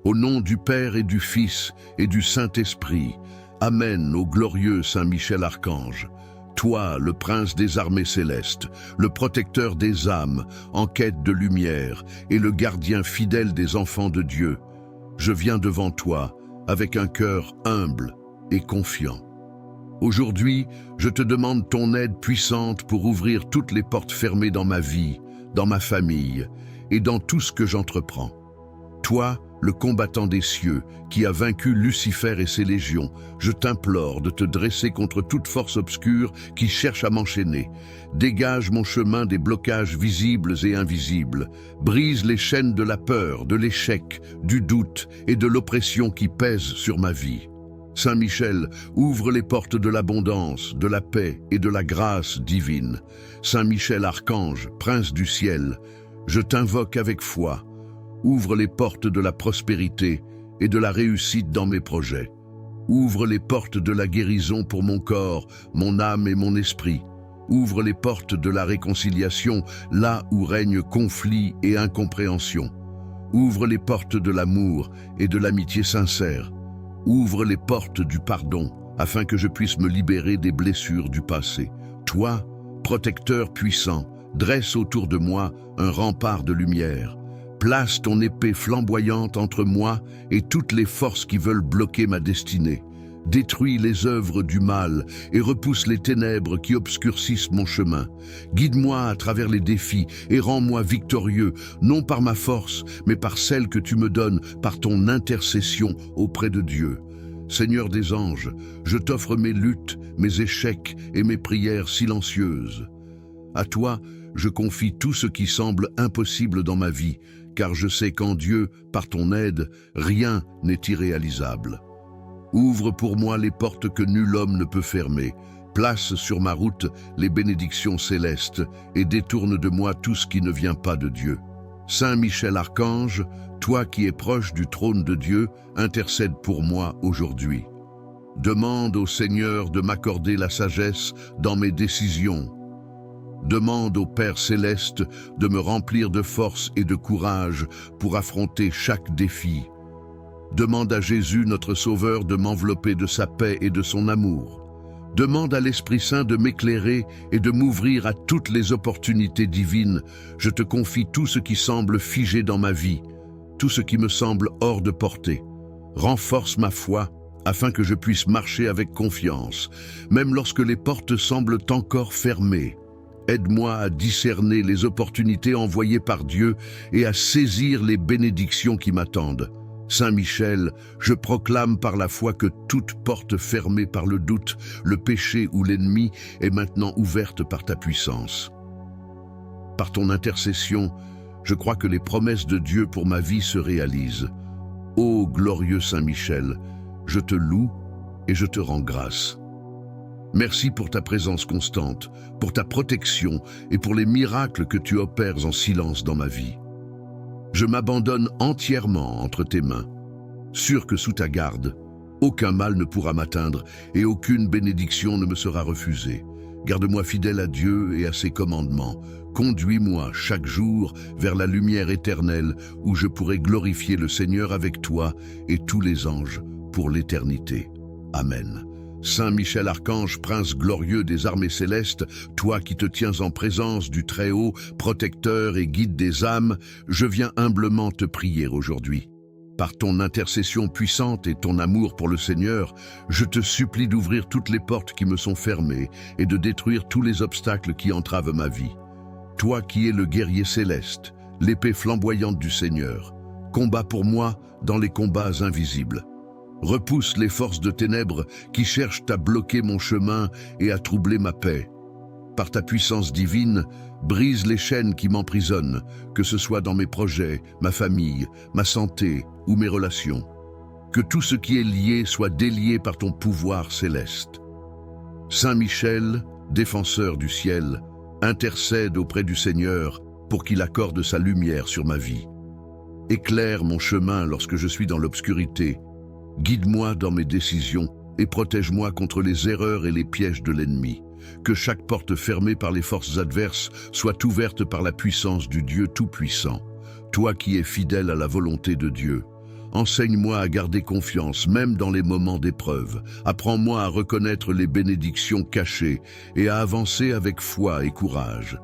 Au nom du Père et du Fils et du Saint-Esprit. Amen, ô glorieux Saint Michel Archange. Toi, le prince des armées célestes, le protecteur des âmes, en quête de lumière, et le gardien fidèle des enfants de Dieu, je viens devant toi avec un cœur humble et confiant. Aujourd'hui, je te demande ton aide puissante pour ouvrir toutes les portes fermées dans ma vie, dans ma famille et dans tout ce que j'entreprends. Toi, le combattant des cieux, qui a vaincu Lucifer et ses légions, je t'implore de te dresser contre toute force obscure qui cherche à m'enchaîner. Dégage mon chemin des blocages visibles et invisibles. Brise les chaînes de la peur, de l'échec, du doute et de l'oppression qui pèsent sur ma vie. Saint Michel, ouvre les portes de l'abondance, de la paix et de la grâce divine. Saint Michel Archange, prince du ciel, je t'invoque avec foi. Ouvre les portes de la prospérité et de la réussite dans mes projets. Ouvre les portes de la guérison pour mon corps, mon âme et mon esprit. Ouvre les portes de la réconciliation là où règne conflit et incompréhension. Ouvre les portes de l'amour et de l'amitié sincère. Ouvre les portes du pardon afin que je puisse me libérer des blessures du passé. Toi, protecteur puissant, dresse autour de moi un rempart de lumière. Place ton épée flamboyante entre moi et toutes les forces qui veulent bloquer ma destinée. Détruis les œuvres du mal et repousse les ténèbres qui obscurcissent mon chemin. Guide-moi à travers les défis et rends-moi victorieux, non par ma force, mais par celle que tu me donnes par ton intercession auprès de Dieu. Seigneur des anges, je t'offre mes luttes, mes échecs et mes prières silencieuses. À toi, je confie tout ce qui semble impossible dans ma vie, car je sais qu'en Dieu, par ton aide, rien n'est irréalisable. Ouvre pour moi les portes que nul homme ne peut fermer. Place sur ma route les bénédictions célestes et détourne de moi tout ce qui ne vient pas de Dieu. Saint Michel Archange, toi qui es proche du trône de Dieu, intercède pour moi aujourd'hui. Demande au Seigneur de m'accorder la sagesse dans mes décisions. Demande au Père céleste de me remplir de force et de courage pour affronter chaque défi. Demande à Jésus, notre Sauveur, de m'envelopper de sa paix et de son amour. Demande à l'Esprit Saint de m'éclairer et de m'ouvrir à toutes les opportunités divines. Je te confie tout ce qui semble figé dans ma vie, tout ce qui me semble hors de portée. Renforce ma foi afin que je puisse marcher avec confiance, même lorsque les portes semblent encore fermées. Aide-moi à discerner les opportunités envoyées par Dieu et à saisir les bénédictions qui m'attendent. Saint Michel, je proclame par la foi que toute porte fermée par le doute, le péché ou l'ennemi est maintenant ouverte par ta puissance. Par ton intercession, je crois que les promesses de Dieu pour ma vie se réalisent. Ô glorieux Saint Michel, je te loue et je te rends grâce. Merci pour ta présence constante, pour ta protection et pour les miracles que tu opères en silence dans ma vie. Je m'abandonne entièrement entre tes mains, sûr que sous ta garde, aucun mal ne pourra m'atteindre et aucune bénédiction ne me sera refusée. Garde-moi fidèle à Dieu et à ses commandements. Conduis-moi chaque jour vers la lumière éternelle où je pourrai glorifier le Seigneur avec toi et tous les anges pour l'éternité. Amen. Saint Michel Archange, prince glorieux des armées célestes, toi qui te tiens en présence du Très-Haut, protecteur et guide des âmes, je viens humblement te prier aujourd'hui. Par ton intercession puissante et ton amour pour le Seigneur, je te supplie d'ouvrir toutes les portes qui me sont fermées et de détruire tous les obstacles qui entravent ma vie. Toi qui es le guerrier céleste, l'épée flamboyante du Seigneur, combat pour moi dans les combats invisibles. Repousse les forces de ténèbres qui cherchent à bloquer mon chemin et à troubler ma paix. Par ta puissance divine, brise les chaînes qui m'emprisonnent, que ce soit dans mes projets, ma famille, ma santé ou mes relations. Que tout ce qui est lié soit délié par ton pouvoir céleste. Saint Michel, défenseur du ciel, intercède auprès du Seigneur pour qu'il accorde sa lumière sur ma vie. Éclaire mon chemin lorsque je suis dans l'obscurité. Guide-moi dans mes décisions et protège-moi contre les erreurs et les pièges de l'ennemi. Que chaque porte fermée par les forces adverses soit ouverte par la puissance du Dieu Tout-Puissant. Toi qui es fidèle à la volonté de Dieu, Enseigne-moi à garder confiance, même dans les moments d'épreuve. Apprends-moi à reconnaître les bénédictions cachées et à avancer avec foi et courage.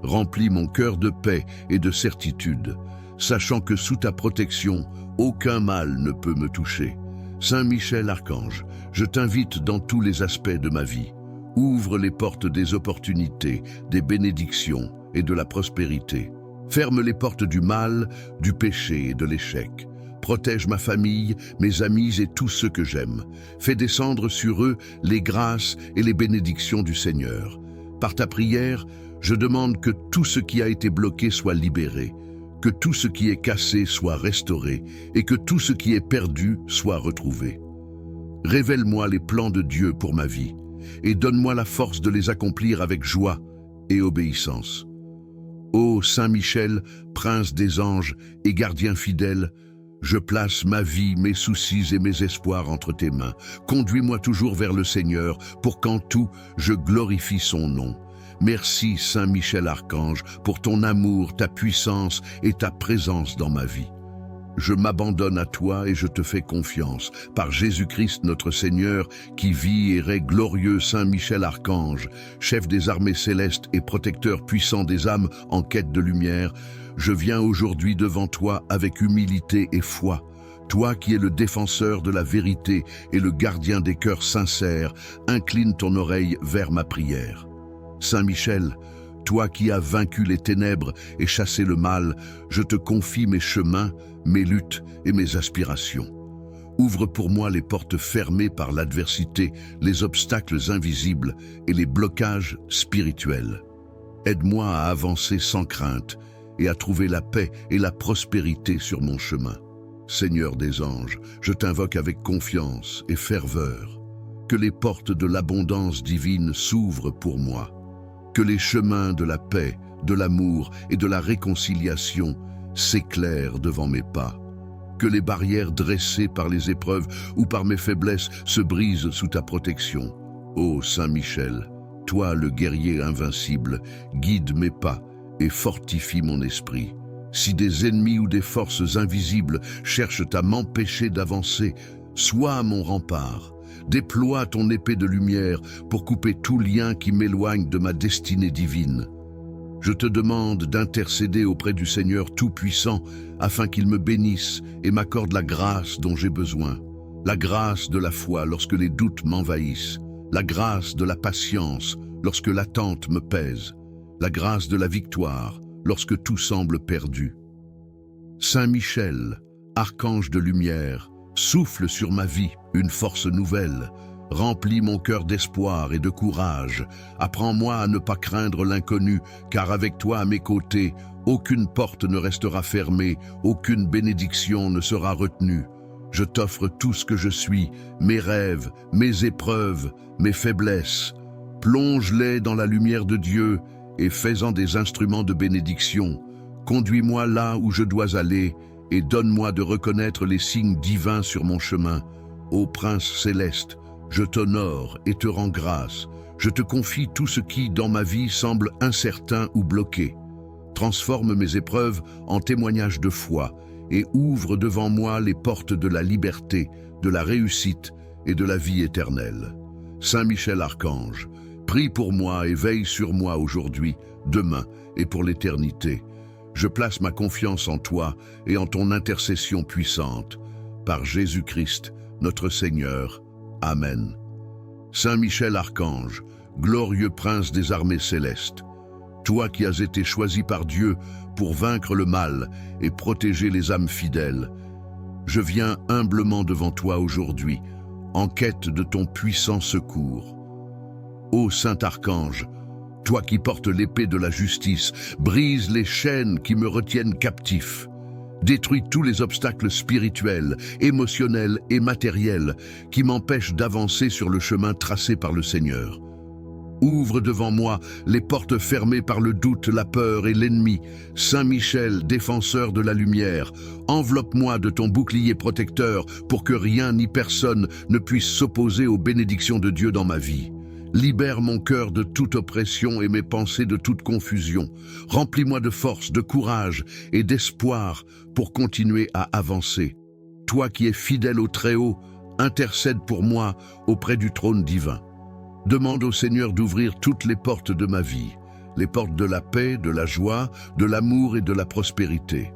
Remplis mon cœur de paix et de certitude, sachant que sous ta protection, aucun mal ne peut me toucher. Saint Michel Archange, je t'invite dans tous les aspects de ma vie. Ouvre les portes des opportunités, des bénédictions et de la prospérité. Ferme les portes du mal, du péché et de l'échec. Protège ma famille, mes amis et tous ceux que j'aime. Fais descendre sur eux les grâces et les bénédictions du Seigneur. Par ta prière, je demande que tout ce qui a été bloqué soit libéré, que tout ce qui est cassé soit restauré et que tout ce qui est perdu soit retrouvé. Révèle-moi les plans de Dieu pour ma vie et donne-moi la force de les accomplir avec joie et obéissance. Ô Saint Michel, prince des anges et gardien fidèle, je place ma vie, mes soucis et mes espoirs entre tes mains. Conduis-moi toujours vers le Seigneur pour qu'en tout, je glorifie son nom. Merci Saint Michel Archange pour ton amour, ta puissance et ta présence dans ma vie. Je m'abandonne à toi et je te fais confiance. Par Jésus-Christ notre Seigneur, qui vit et règne glorieux Saint Michel Archange, chef des armées célestes et protecteur puissant des âmes en quête de lumière, je viens aujourd'hui devant toi avec humilité et foi. Toi qui es le défenseur de la vérité et le gardien des cœurs sincères, incline ton oreille vers ma prière. Saint Michel, toi qui as vaincu les ténèbres et chassé le mal, je te confie mes chemins, mes luttes et mes aspirations. Ouvre pour moi les portes fermées par l'adversité, les obstacles invisibles et les blocages spirituels. Aide-moi à avancer sans crainte et à trouver la paix et la prospérité sur mon chemin. Seigneur des anges, je t'invoque avec confiance et ferveur. Que les portes de l'abondance divine s'ouvrent pour moi. Que les chemins de la paix, de l'amour et de la réconciliation s'éclairent devant mes pas. Que les barrières dressées par les épreuves ou par mes faiblesses se brisent sous ta protection. Ô Saint Michel, toi le guerrier invincible, guide mes pas et fortifie mon esprit. Si des ennemis ou des forces invisibles cherchent à m'empêcher d'avancer, sois mon rempart. Déploie ton épée de lumière pour couper tout lien qui m'éloigne de ma destinée divine. Je te demande d'intercéder auprès du Seigneur Tout-Puissant afin qu'il me bénisse et m'accorde la grâce dont j'ai besoin. La grâce de la foi lorsque les doutes m'envahissent. La grâce de la patience lorsque l'attente me pèse. La grâce de la victoire lorsque tout semble perdu. Saint Michel, archange de lumière, souffle sur ma vie une force nouvelle. Remplis mon cœur d'espoir et de courage. Apprends-moi à ne pas craindre l'inconnu, car avec toi à mes côtés, aucune porte ne restera fermée, aucune bénédiction ne sera retenue. Je t'offre tout ce que je suis, mes rêves, mes épreuves, mes faiblesses. Plonge-les dans la lumière de Dieu et fais-en des instruments de bénédiction. Conduis-moi là où je dois aller et donne-moi de reconnaître les signes divins sur mon chemin. Ô Prince céleste, je t'honore et te rends grâce. Je te confie tout ce qui, dans ma vie, semble incertain ou bloqué. Transforme mes épreuves en témoignages de foi et ouvre devant moi les portes de la liberté, de la réussite et de la vie éternelle. Saint Michel Archange, prie pour moi et veille sur moi aujourd'hui, demain et pour l'éternité. Je place ma confiance en toi et en ton intercession puissante. Par Jésus-Christ, notre Seigneur. Amen. Saint Michel Archange, glorieux prince des armées célestes, toi qui as été choisi par Dieu pour vaincre le mal et protéger les âmes fidèles, je viens humblement devant toi aujourd'hui, en quête de ton puissant secours. Ô Saint Archange, toi qui portes l'épée de la justice, brise les chaînes qui me retiennent captif. Détruis tous les obstacles spirituels, émotionnels et matériels qui m'empêchent d'avancer sur le chemin tracé par le Seigneur. Ouvre devant moi les portes fermées par le doute, la peur et l'ennemi. Saint Michel, défenseur de la lumière, enveloppe-moi de ton bouclier protecteur pour que rien ni personne ne puisse s'opposer aux bénédictions de Dieu dans ma vie. Libère mon cœur de toute oppression et mes pensées de toute confusion. Remplis-moi de force, de courage et d'espoir pour continuer à avancer. toi qui es fidèle au Très-Haut, intercède pour moi auprès du trône divin. Demande au Seigneur d'ouvrir toutes les portes de ma vie, les portes de la paix, de la joie, de l'amour et de la prospérité.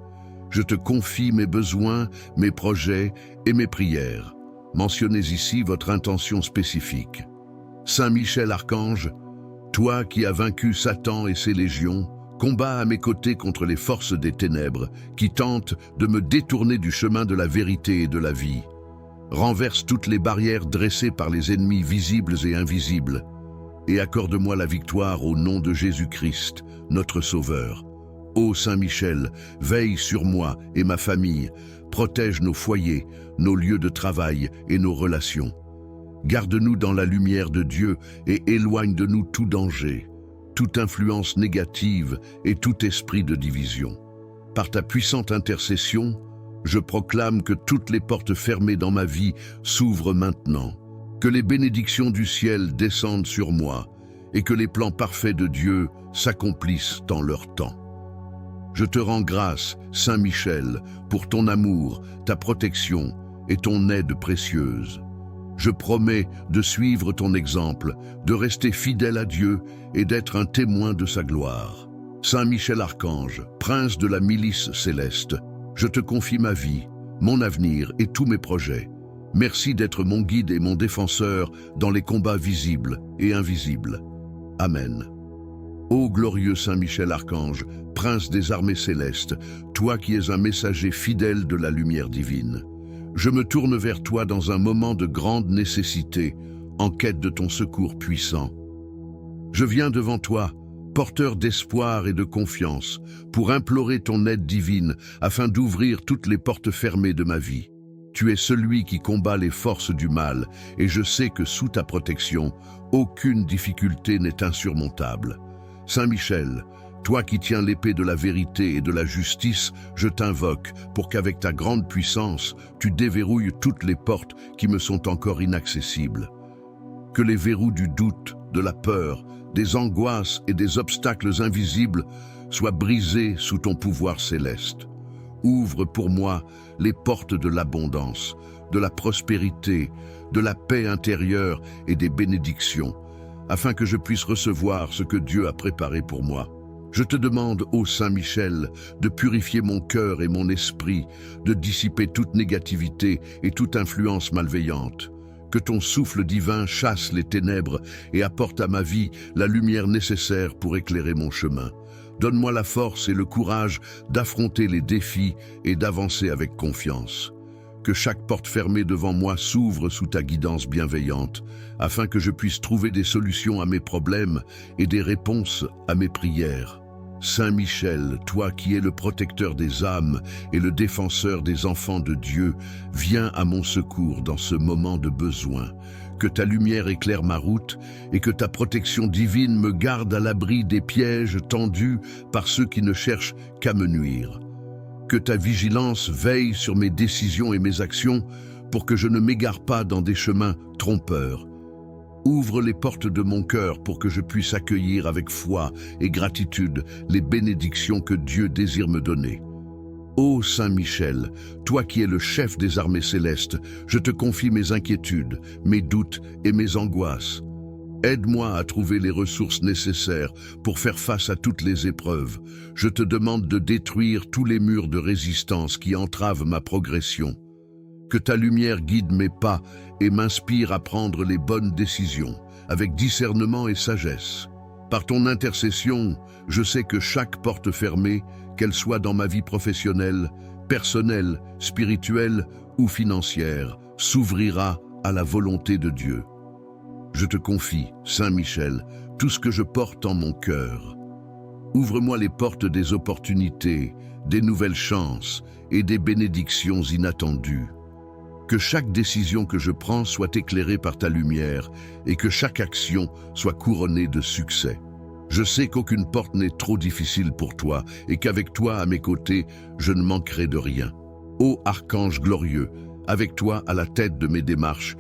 Je te confie mes besoins, mes projets et mes prières. Mentionnez ici votre intention spécifique. Saint Michel Archange, toi qui as vaincu Satan et ses légions, combats à mes côtés contre les forces des ténèbres qui tentent de me détourner du chemin de la vérité et de la vie. Renverse toutes les barrières dressées par les ennemis visibles et invisibles et accorde-moi la victoire au nom de Jésus-Christ, notre Sauveur. Ô Saint Michel, veille sur moi et ma famille, protège nos foyers, nos lieux de travail et nos relations. Garde-nous dans la lumière de Dieu et éloigne de nous tout danger, toute influence négative et tout esprit de division. Par ta puissante intercession, je proclame que toutes les portes fermées dans ma vie s'ouvrent maintenant, que les bénédictions du ciel descendent sur moi et que les plans parfaits de Dieu s'accomplissent en leur temps. Je te rends grâce, Saint Michel, pour ton amour, ta protection et ton aide précieuse. Je promets de suivre ton exemple, de rester fidèle à Dieu et d'être un témoin de sa gloire. Saint Michel Archange, prince de la milice céleste, je te confie ma vie, mon avenir et tous mes projets. Merci d'être mon guide et mon défenseur dans les combats visibles et invisibles. Amen. Ô glorieux Saint Michel Archange, prince des armées célestes, toi qui es un messager fidèle de la lumière divine, je me tourne vers toi dans un moment de grande nécessité, en quête de ton secours puissant. Je viens devant toi, porteur d'espoir et de confiance, pour implorer ton aide divine afin d'ouvrir toutes les portes fermées de ma vie. Tu es celui qui combat les forces du mal, et je sais que sous ta protection, aucune difficulté n'est insurmontable. Saint Michel, toi qui tiens l'épée de la vérité et de la justice, je t'invoque pour qu'avec ta grande puissance, tu déverrouilles toutes les portes qui me sont encore inaccessibles. Que les verrous du doute, de la peur, des angoisses et des obstacles invisibles soient brisés sous ton pouvoir céleste. Ouvre pour moi les portes de l'abondance, de la prospérité, de la paix intérieure et des bénédictions, afin que je puisse recevoir ce que Dieu a préparé pour moi. Je te demande, ô Saint Michel, de purifier mon cœur et mon esprit, de dissiper toute négativité et toute influence malveillante. Que ton souffle divin chasse les ténèbres et apporte à ma vie la lumière nécessaire pour éclairer mon chemin. Donne-moi la force et le courage d'affronter les défis et d'avancer avec confiance. Que chaque porte fermée devant moi s'ouvre sous ta guidance bienveillante, afin que je puisse trouver des solutions à mes problèmes et des réponses à mes prières. Saint Michel, toi qui es le protecteur des âmes et le défenseur des enfants de Dieu, viens à mon secours dans ce moment de besoin. Que ta lumière éclaire ma route et que ta protection divine me garde à l'abri des pièges tendus par ceux qui ne cherchent qu'à me nuire. Que ta vigilance veille sur mes décisions et mes actions pour que je ne m'égare pas dans des chemins trompeurs. Ouvre les portes de mon cœur pour que je puisse accueillir avec foi et gratitude les bénédictions que Dieu désire me donner. Ô Saint Michel, toi qui es le chef des armées célestes, je te confie mes inquiétudes, mes doutes et mes angoisses. Aide-moi à trouver les ressources nécessaires pour faire face à toutes les épreuves. Je te demande de détruire tous les murs de résistance qui entravent ma progression. Que ta lumière guide mes pas et m'inspire à prendre les bonnes décisions, avec discernement et sagesse. Par ton intercession, je sais que chaque porte fermée, qu'elle soit dans ma vie professionnelle, personnelle, spirituelle ou financière, s'ouvrira à la volonté de Dieu. Je te confie, Saint Michel, tout ce que je porte en mon cœur. Ouvre-moi les portes des opportunités, des nouvelles chances et des bénédictions inattendues. Que chaque décision que je prends soit éclairée par ta lumière et que chaque action soit couronnée de succès. Je sais qu'aucune porte n'est trop difficile pour toi et qu'avec toi à mes côtés, je ne manquerai de rien. Ô Archange glorieux, avec toi à la tête de mes démarches,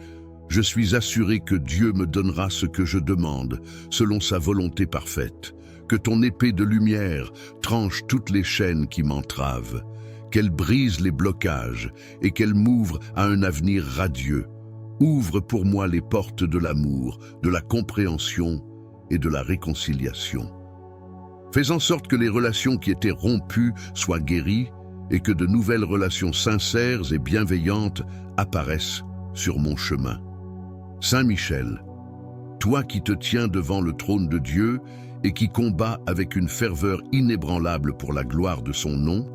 je suis assuré que Dieu me donnera ce que je demande, selon sa volonté parfaite. Que ton épée de lumière tranche toutes les chaînes qui m'entravent. qu'elle brise les blocages et qu'elle m'ouvre à un avenir radieux. Ouvre pour moi les portes de l'amour, de la compréhension et de la réconciliation. Fais en sorte que les relations qui étaient rompues soient guéries et que de nouvelles relations sincères et bienveillantes apparaissent sur mon chemin. Saint Michel, toi qui te tiens devant le trône de Dieu et qui combats avec une ferveur inébranlable pour la gloire de son nom,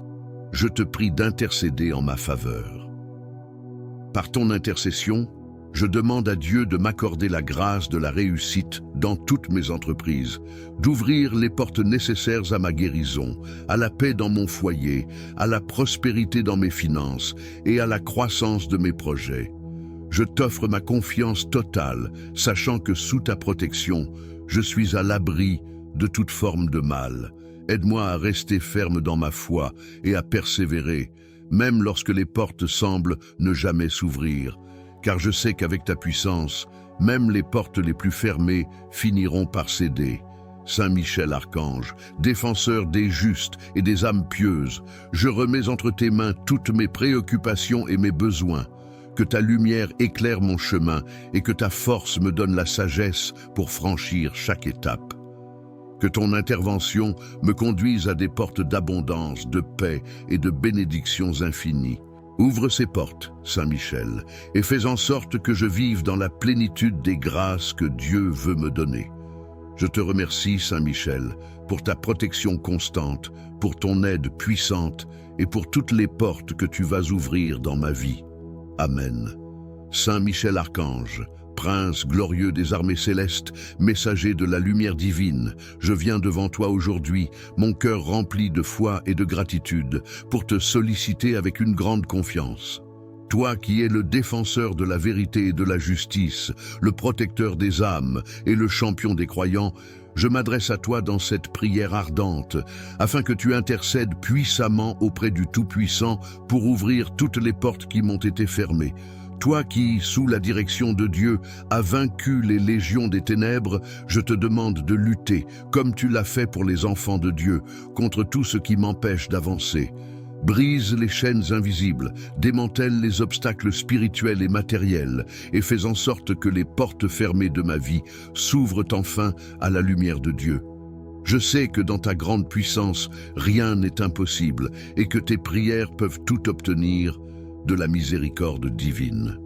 je te prie d'intercéder en ma faveur. Par ton intercession, je demande à Dieu de m'accorder la grâce de la réussite dans toutes mes entreprises, d'ouvrir les portes nécessaires à ma guérison, à la paix dans mon foyer, à la prospérité dans mes finances et à la croissance de mes projets. Je t'offre ma confiance totale, sachant que sous ta protection, je suis à l'abri de toute forme de mal. Aide-moi à rester ferme dans ma foi et à persévérer, même lorsque les portes semblent ne jamais s'ouvrir. Car je sais qu'avec ta puissance, même les portes les plus fermées finiront par céder. Saint Michel Archange, défenseur des justes et des âmes pieuses, je remets entre tes mains toutes mes préoccupations et mes besoins. Que ta lumière éclaire mon chemin et que ta force me donne la sagesse pour franchir chaque étape. Que ton intervention me conduise à des portes d'abondance, de paix et de bénédictions infinies. Ouvre ces portes, Saint Michel, et fais en sorte que je vive dans la plénitude des grâces que Dieu veut me donner. Je te remercie, Saint Michel, pour ta protection constante, pour ton aide puissante et pour toutes les portes que tu vas ouvrir dans ma vie. Amen. Saint Michel Archange, Prince glorieux des armées célestes, messager de la lumière divine, je viens devant toi aujourd'hui, mon cœur rempli de foi et de gratitude, pour te solliciter avec une grande confiance. Toi qui es le défenseur de la vérité et de la justice, le protecteur des âmes et le champion des croyants, je m'adresse à toi dans cette prière ardente, afin que tu intercèdes puissamment auprès du Tout-Puissant pour ouvrir toutes les portes qui m'ont été fermées. Toi qui, sous la direction de Dieu, as vaincu les légions des ténèbres, je te demande de lutter, comme tu l'as fait pour les enfants de Dieu, contre tout ce qui m'empêche d'avancer. Brise les chaînes invisibles, démantèle les obstacles spirituels et matériels, et fais en sorte que les portes fermées de ma vie s'ouvrent enfin à la lumière de Dieu. Je sais que dans ta grande puissance, rien n'est impossible, et que tes prières peuvent tout obtenir de la miséricorde divine.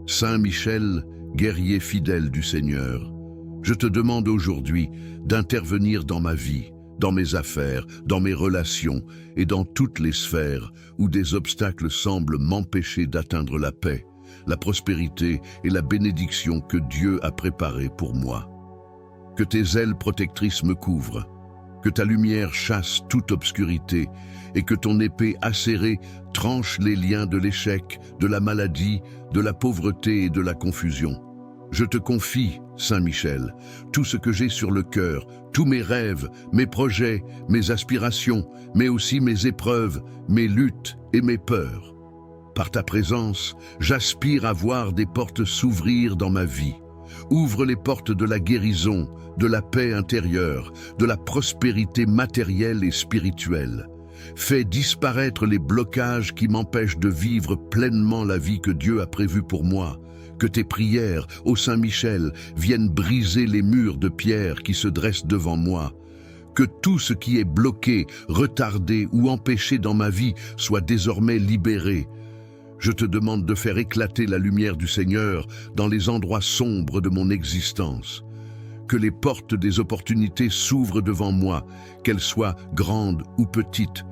Saint Michel, guerrier fidèle du Seigneur, je te demande aujourd'hui d'intervenir dans ma vie, dans mes affaires, dans mes relations et dans toutes les sphères où des obstacles semblent m'empêcher d'atteindre la paix, la prospérité et la bénédiction que Dieu a préparée pour moi. Que tes ailes protectrices me couvrent, que ta lumière chasse toute obscurité et que ton épée acérée tranche les liens de l'échec, de la maladie, de la pauvreté et de la confusion. Je te confie, Saint Michel, tout ce que j'ai sur le cœur, tous mes rêves, mes projets, mes aspirations, mais aussi mes épreuves, mes luttes et mes peurs. Par ta présence, j'aspire à voir des portes s'ouvrir dans ma vie. Ouvre les portes de la guérison, de la paix intérieure, de la prospérité matérielle et spirituelle. Fais disparaître les blocages qui m'empêchent de vivre pleinement la vie que Dieu a prévue pour moi. Que tes prières, ô Saint Michel, viennent briser les murs de pierre qui se dressent devant moi. Que tout ce qui est bloqué, retardé ou empêché dans ma vie soit désormais libéré. Je te demande de faire éclater la lumière du Seigneur dans les endroits sombres de mon existence. Que les portes des opportunités s'ouvrent devant moi, qu'elles soient grandes ou petites.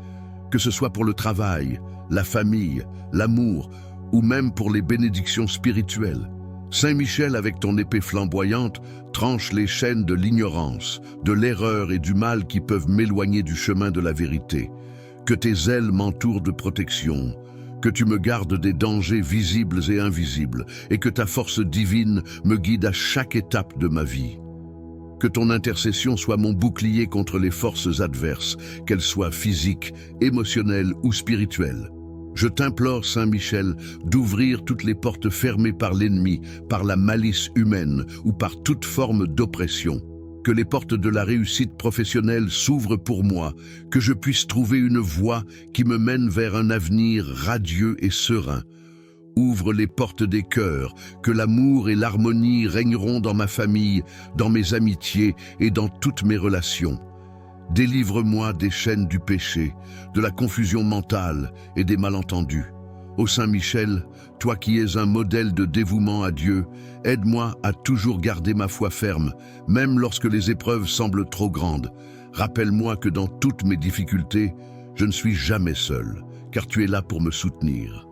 Que ce soit pour le travail, la famille, l'amour, ou même pour les bénédictions spirituelles. Saint Michel, avec ton épée flamboyante, tranche les chaînes de l'ignorance, de l'erreur et du mal qui peuvent m'éloigner du chemin de la vérité. Que tes ailes m'entourent de protection, que tu me gardes des dangers visibles et invisibles, et que ta force divine me guide à chaque étape de ma vie. Que ton intercession soit mon bouclier contre les forces adverses, qu'elles soient physiques, émotionnelles ou spirituelles. Je t'implore, Saint Michel, d'ouvrir toutes les portes fermées par l'ennemi, par la malice humaine ou par toute forme d'oppression. que les portes de la réussite professionnelle s'ouvrent pour moi, que je puisse trouver une voie qui me mène vers un avenir radieux et serein. Ouvre les portes des cœurs, que l'amour et l'harmonie régneront dans ma famille, dans mes amitiés et dans toutes mes relations. Délivre-moi des chaînes du péché, de la confusion mentale et des malentendus. Ô Saint Michel, toi qui es un modèle de dévouement à Dieu, aide-moi à toujours garder ma foi ferme, même lorsque les épreuves semblent trop grandes. Rappelle-moi que dans toutes mes difficultés, je ne suis jamais seul, car tu es là pour me soutenir.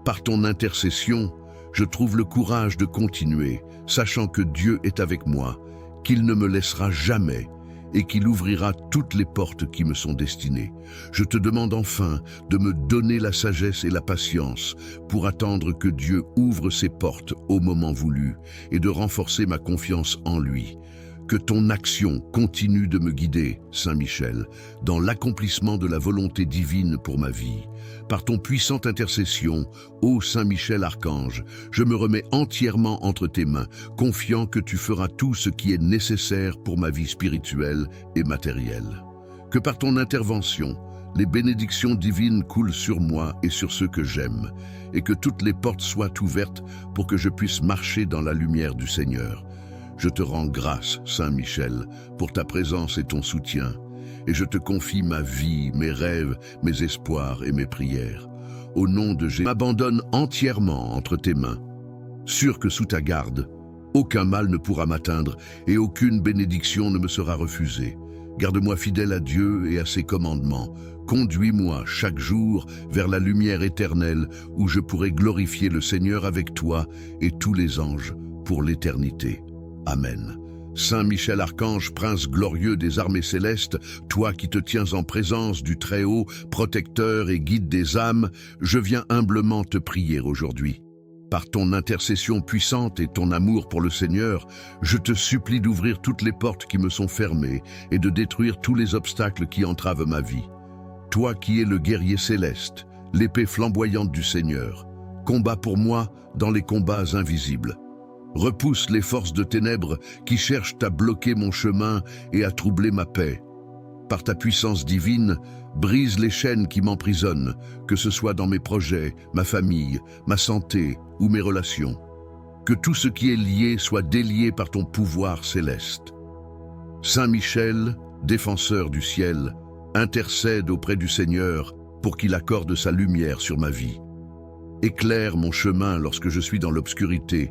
Par ton intercession, je trouve le courage de continuer, sachant que Dieu est avec moi, qu'il ne me laissera jamais et qu'il ouvrira toutes les portes qui me sont destinées. Je te demande enfin de me donner la sagesse et la patience pour attendre que Dieu ouvre ses portes au moment voulu et de renforcer ma confiance en lui. Que ton action continue de me guider, Saint Michel, dans l'accomplissement de la volonté divine pour ma vie. Par ton puissante intercession, ô Saint Michel Archange, je me remets entièrement entre tes mains, confiant que tu feras tout ce qui est nécessaire pour ma vie spirituelle et matérielle. Que par ton intervention, les bénédictions divines coulent sur moi et sur ceux que j'aime, et que toutes les portes soient ouvertes pour que je puisse marcher dans la lumière du Seigneur. Je te rends grâce, Saint Michel, pour ta présence et ton soutien, et je te confie ma vie, mes rêves, mes espoirs et mes prières. Au nom de Jésus, je m'abandonne entièrement entre tes mains, sûr que sous ta garde, aucun mal ne pourra m'atteindre et aucune bénédiction ne me sera refusée. Garde-moi fidèle à Dieu et à ses commandements. Conduis-moi chaque jour vers la lumière éternelle où je pourrai glorifier le Seigneur avec toi et tous les anges pour l'éternité. Amen. Saint Michel Archange, prince glorieux des armées célestes, toi qui te tiens en présence du Très-Haut, protecteur et guide des âmes, je viens humblement te prier aujourd'hui. Par ton intercession puissante et ton amour pour le Seigneur, je te supplie d'ouvrir toutes les portes qui me sont fermées et de détruire tous les obstacles qui entravent ma vie. Toi qui es le guerrier céleste, l'épée flamboyante du Seigneur, combat pour moi dans les combats invisibles. Repousse les forces de ténèbres qui cherchent à bloquer mon chemin et à troubler ma paix. Par ta puissance divine, brise les chaînes qui m'emprisonnent, que ce soit dans mes projets, ma famille, ma santé ou mes relations. Que tout ce qui est lié soit délié par ton pouvoir céleste. Saint Michel, défenseur du ciel, intercède auprès du Seigneur pour qu'il accorde sa lumière sur ma vie. Éclaire mon chemin lorsque je suis dans l'obscurité.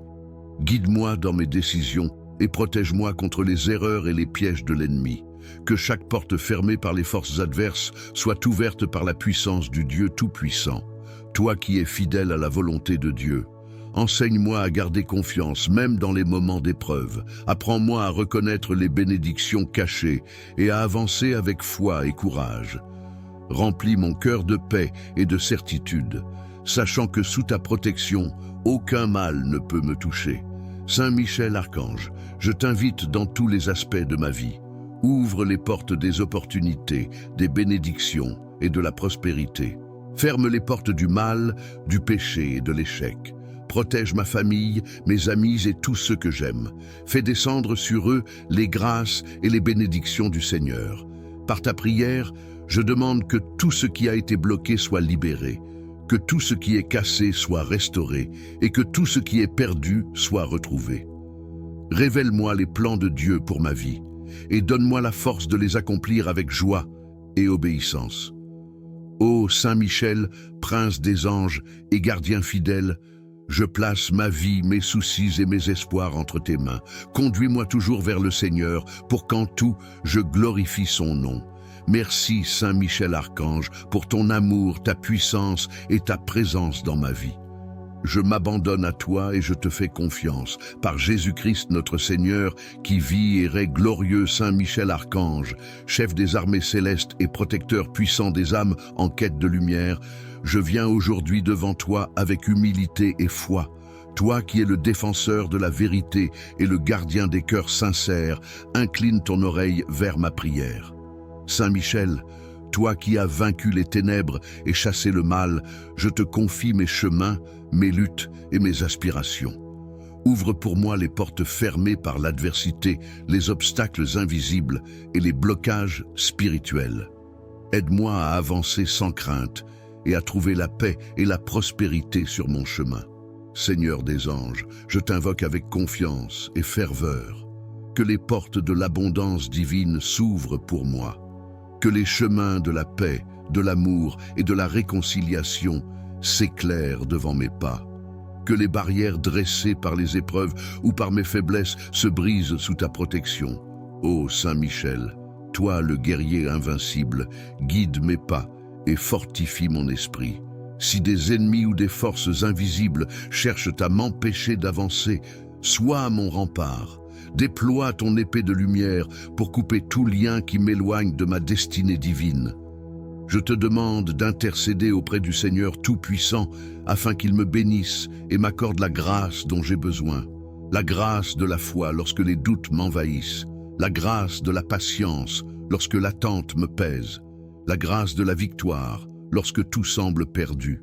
Guide-moi dans mes décisions et protège-moi contre les erreurs et les pièges de l'ennemi. Que chaque porte fermée par les forces adverses soit ouverte par la puissance du Dieu Tout-Puissant. Toi qui es fidèle à la volonté de Dieu, enseigne-moi à garder confiance même dans les moments d'épreuve. Apprends-moi à reconnaître les bénédictions cachées et à avancer avec foi et courage. Remplis mon cœur de paix et de certitude, sachant que sous ta protection, aucun mal ne peut me toucher. Saint Michel Archange, je t'invite dans tous les aspects de ma vie. Ouvre les portes des opportunités, des bénédictions et de la prospérité. Ferme les portes du mal, du péché et de l'échec. Protège ma famille, mes amis et tous ceux que j'aime. Fais descendre sur eux les grâces et les bénédictions du Seigneur. Par ta prière, je demande que tout ce qui a été bloqué soit libéré, que tout ce qui est cassé soit restauré et que tout ce qui est perdu soit retrouvé. Révèle-moi les plans de Dieu pour ma vie et donne-moi la force de les accomplir avec joie et obéissance. Ô Saint Michel, prince des anges et gardien fidèle, je place ma vie, mes soucis et mes espoirs entre tes mains. Conduis-moi toujours vers le Seigneur pour qu'en tout, je glorifie son nom. Merci Saint Michel Archange pour ton amour, ta puissance et ta présence dans ma vie. Je m'abandonne à toi et je te fais confiance. Par Jésus-Christ notre Seigneur, qui vit et règne glorieux Saint Michel Archange, chef des armées célestes et protecteur puissant des âmes en quête de lumière, je viens aujourd'hui devant toi avec humilité et foi. Toi qui es le défenseur de la vérité et le gardien des cœurs sincères, incline ton oreille vers ma prière. Saint Michel, toi qui as vaincu les ténèbres et chassé le mal, je te confie mes chemins, mes luttes et mes aspirations. Ouvre pour moi les portes fermées par l'adversité, les obstacles invisibles et les blocages spirituels. Aide-moi à avancer sans crainte et à trouver la paix et la prospérité sur mon chemin. Seigneur des anges, je t'invoque avec confiance et ferveur. Que les portes de l'abondance divine s'ouvrent pour moi. Que les chemins de la paix, de l'amour et de la réconciliation s'éclairent devant mes pas. Que les barrières dressées par les épreuves ou par mes faiblesses se brisent sous ta protection. Ô Saint Michel, toi le guerrier invincible, guide mes pas et fortifie mon esprit. Si des ennemis ou des forces invisibles cherchent à m'empêcher d'avancer, sois mon rempart. Déploie ton épée de lumière pour couper tout lien qui m'éloigne de ma destinée divine. Je te demande d'intercéder auprès du Seigneur Tout-Puissant afin qu'il me bénisse et m'accorde la grâce dont j'ai besoin. La grâce de la foi lorsque les doutes m'envahissent. La grâce de la patience lorsque l'attente me pèse. La grâce de la victoire lorsque tout semble perdu.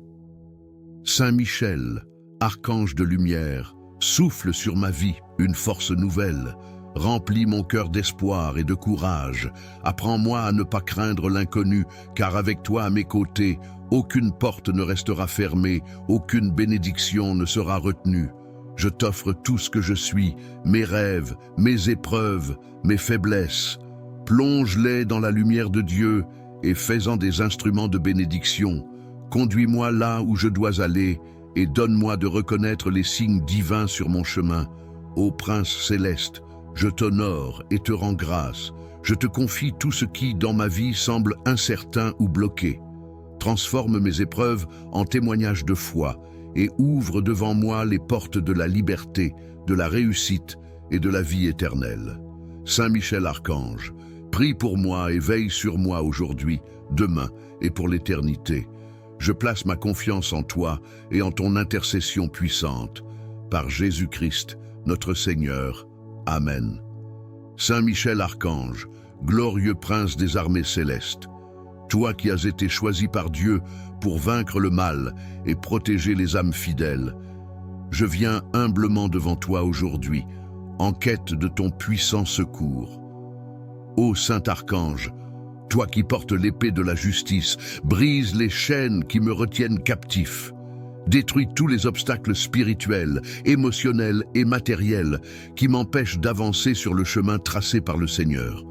Saint Michel, archange de lumière, souffle sur ma vie une force nouvelle. Remplis mon cœur d'espoir et de courage. Apprends-moi à ne pas craindre l'inconnu, car avec toi à mes côtés, aucune porte ne restera fermée, aucune bénédiction ne sera retenue. Je t'offre tout ce que je suis, mes rêves, mes épreuves, mes faiblesses. Plonge-les dans la lumière de Dieu et fais-en des instruments de bénédiction. Conduis-moi là où je dois aller et donne-moi de reconnaître les signes divins sur mon chemin. Ô Prince céleste, je t'honore et te rends grâce. Je te confie tout ce qui, dans ma vie, semble incertain ou bloqué. Transforme mes épreuves en témoignages de foi et ouvre devant moi les portes de la liberté, de la réussite et de la vie éternelle. Saint Michel Archange, prie pour moi et veille sur moi aujourd'hui, demain et pour l'éternité. Je place ma confiance en toi et en ton intercession puissante. Par Jésus-Christ, notre Seigneur. Amen. Saint Michel Archange, glorieux prince des armées célestes, toi qui as été choisi par Dieu pour vaincre le mal et protéger les âmes fidèles, je viens humblement devant toi aujourd'hui, en quête de ton puissant secours. Ô Saint Archange, toi qui portes l'épée de la justice, brise les chaînes qui me retiennent captif. Détruis tous les obstacles spirituels, émotionnels et matériels qui m'empêchent d'avancer sur le chemin tracé par le Seigneur.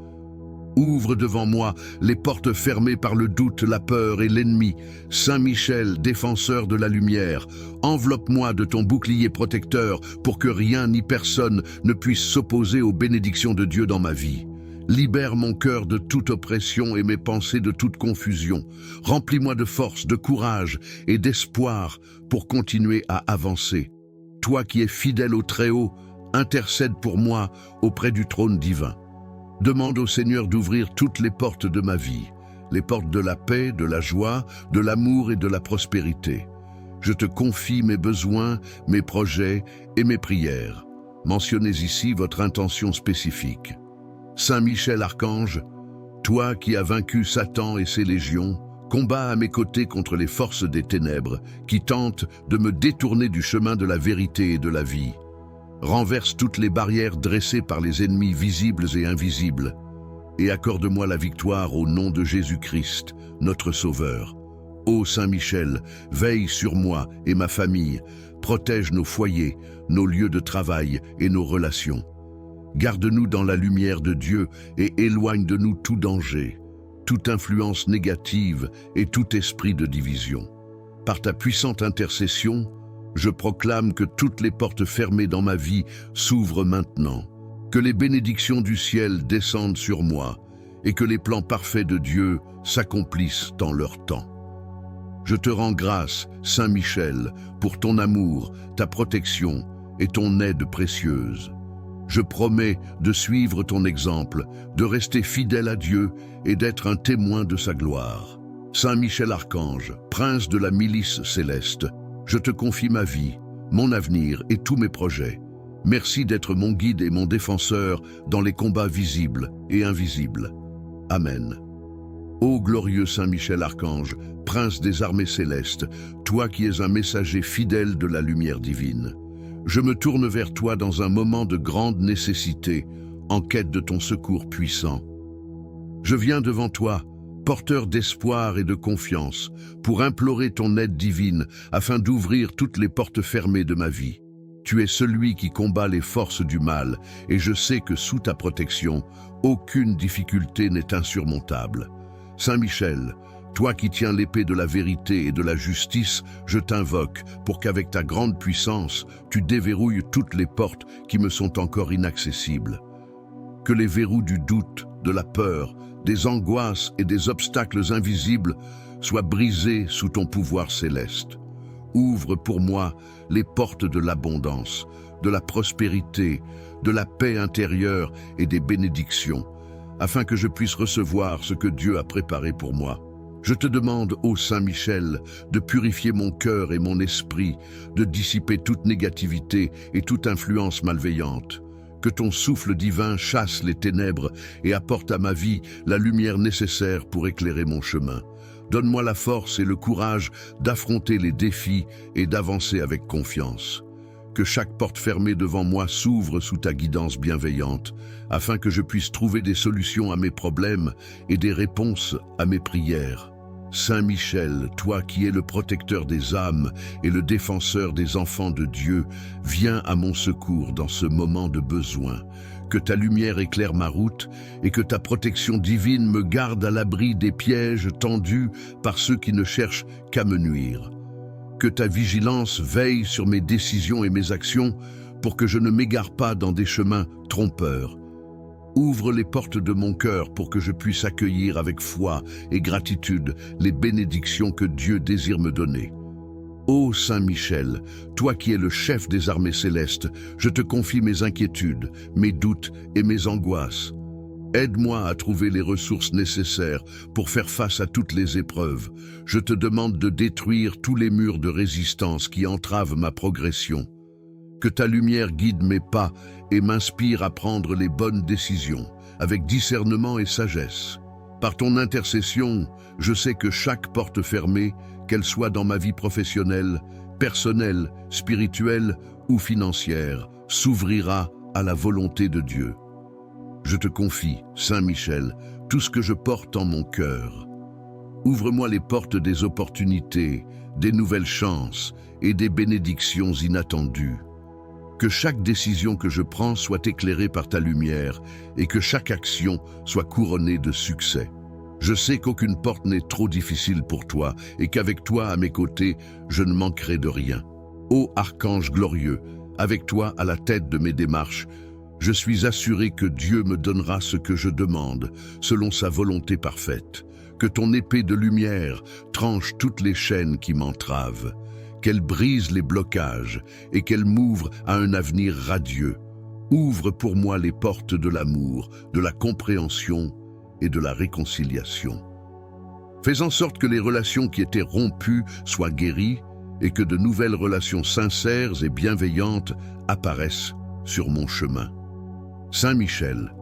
Ouvre devant moi les portes fermées par le doute, la peur et l'ennemi. Saint Michel, défenseur de la lumière, enveloppe-moi de ton bouclier protecteur pour que rien ni personne ne puisse s'opposer aux bénédictions de Dieu dans ma vie. Libère mon cœur de toute oppression et mes pensées de toute confusion. Remplis-moi de force, de courage et d'espoir pour continuer à avancer. Toi qui es fidèle au Très-Haut, intercède pour moi auprès du trône divin. Demande au Seigneur d'ouvrir toutes les portes de ma vie, les portes de la paix, de la joie, de l'amour et de la prospérité. Je te confie mes besoins, mes projets et mes prières. Mentionnez ici votre intention spécifique. Saint Michel Archange, toi qui as vaincu Satan et ses légions, combats à mes côtés contre les forces des ténèbres qui tentent de me détourner du chemin de la vérité et de la vie. Renverse toutes les barrières dressées par les ennemis visibles et invisibles et accorde-moi la victoire au nom de Jésus-Christ, notre Sauveur. Ô Saint Michel, veille sur moi et ma famille, protège nos foyers, nos lieux de travail et nos relations. Garde-nous dans la lumière de Dieu et éloigne de nous tout danger, toute influence négative et tout esprit de division. Par ta puissante intercession, je proclame que toutes les portes fermées dans ma vie s'ouvrent maintenant, que les bénédictions du ciel descendent sur moi et que les plans parfaits de Dieu s'accomplissent en leur temps. Je te rends grâce, Saint Michel, pour ton amour, ta protection et ton aide précieuse. Je promets de suivre ton exemple, de rester fidèle à Dieu et d'être un témoin de sa gloire. Saint Michel Archange, prince de la milice céleste, je te confie ma vie, mon avenir et tous mes projets. Merci d'être mon guide et mon défenseur dans les combats visibles et invisibles. Amen. Ô glorieux Saint Michel Archange, prince des armées célestes, toi qui es un messager fidèle de la lumière divine, je me tourne vers toi dans un moment de grande nécessité, en quête de ton secours puissant. Je viens devant toi, porteur d'espoir et de confiance, pour implorer ton aide divine afin d'ouvrir toutes les portes fermées de ma vie. Tu es celui qui combat les forces du mal, et je sais que sous ta protection, aucune difficulté n'est insurmontable. Saint Michel, toi qui tiens l'épée de la vérité et de la justice, je t'invoque pour qu'avec ta grande puissance, tu déverrouilles toutes les portes qui me sont encore inaccessibles. Que les verrous du doute, de la peur, des angoisses et des obstacles invisibles soient brisés sous ton pouvoir céleste. Ouvre pour moi les portes de l'abondance, de la prospérité, de la paix intérieure et des bénédictions, afin que je puisse recevoir ce que Dieu a préparé pour moi. Je te demande, ô Saint Michel, de purifier mon cœur et mon esprit, de dissiper toute négativité et toute influence malveillante. Que ton souffle divin chasse les ténèbres et apporte à ma vie la lumière nécessaire pour éclairer mon chemin. Donne-moi la force et le courage d'affronter les défis et d'avancer avec confiance. Que chaque porte fermée devant moi s'ouvre sous ta guidance bienveillante, afin que je puisse trouver des solutions à mes problèmes et des réponses à mes prières. Saint Michel, toi qui es le protecteur des âmes et le défenseur des enfants de Dieu, viens à mon secours dans ce moment de besoin. Que ta lumière éclaire ma route et que ta protection divine me garde à l'abri des pièges tendus par ceux qui ne cherchent qu'à me nuire. Que ta vigilance veille sur mes décisions et mes actions pour que je ne m'égare pas dans des chemins trompeurs. Ouvre les portes de mon cœur pour que je puisse accueillir avec foi et gratitude les bénédictions que Dieu désire me donner. Ô Saint Michel, toi qui es le chef des armées célestes, je te confie mes inquiétudes, mes doutes et mes angoisses. Aide-moi à trouver les ressources nécessaires pour faire face à toutes les épreuves. Je te demande de détruire tous les murs de résistance qui entravent ma progression. Que ta lumière guide mes pas et m'inspire à prendre les bonnes décisions, avec discernement et sagesse. Par ton intercession, je sais que chaque porte fermée, qu'elle soit dans ma vie professionnelle, personnelle, spirituelle ou financière, s'ouvrira à la volonté de Dieu. Je te confie, Saint Michel, tout ce que je porte en mon cœur. Ouvre-moi les portes des opportunités, des nouvelles chances et des bénédictions inattendues. Que chaque décision que je prends soit éclairée par ta lumière et que chaque action soit couronnée de succès. Je sais qu'aucune porte n'est trop difficile pour toi et qu'avec toi à mes côtés, je ne manquerai de rien. Ô archange glorieux, avec toi à la tête de mes démarches, je suis assuré que Dieu me donnera ce que je demande, selon sa volonté parfaite. Que ton épée de lumière tranche toutes les chaînes qui m'entravent, qu'elle brise les blocages et qu'elle m'ouvre à un avenir radieux. Ouvre pour moi les portes de l'amour, de la compréhension et de la réconciliation. Fais en sorte que les relations qui étaient rompues soient guéries et que de nouvelles relations sincères et bienveillantes apparaissent sur mon chemin. Saint Michel,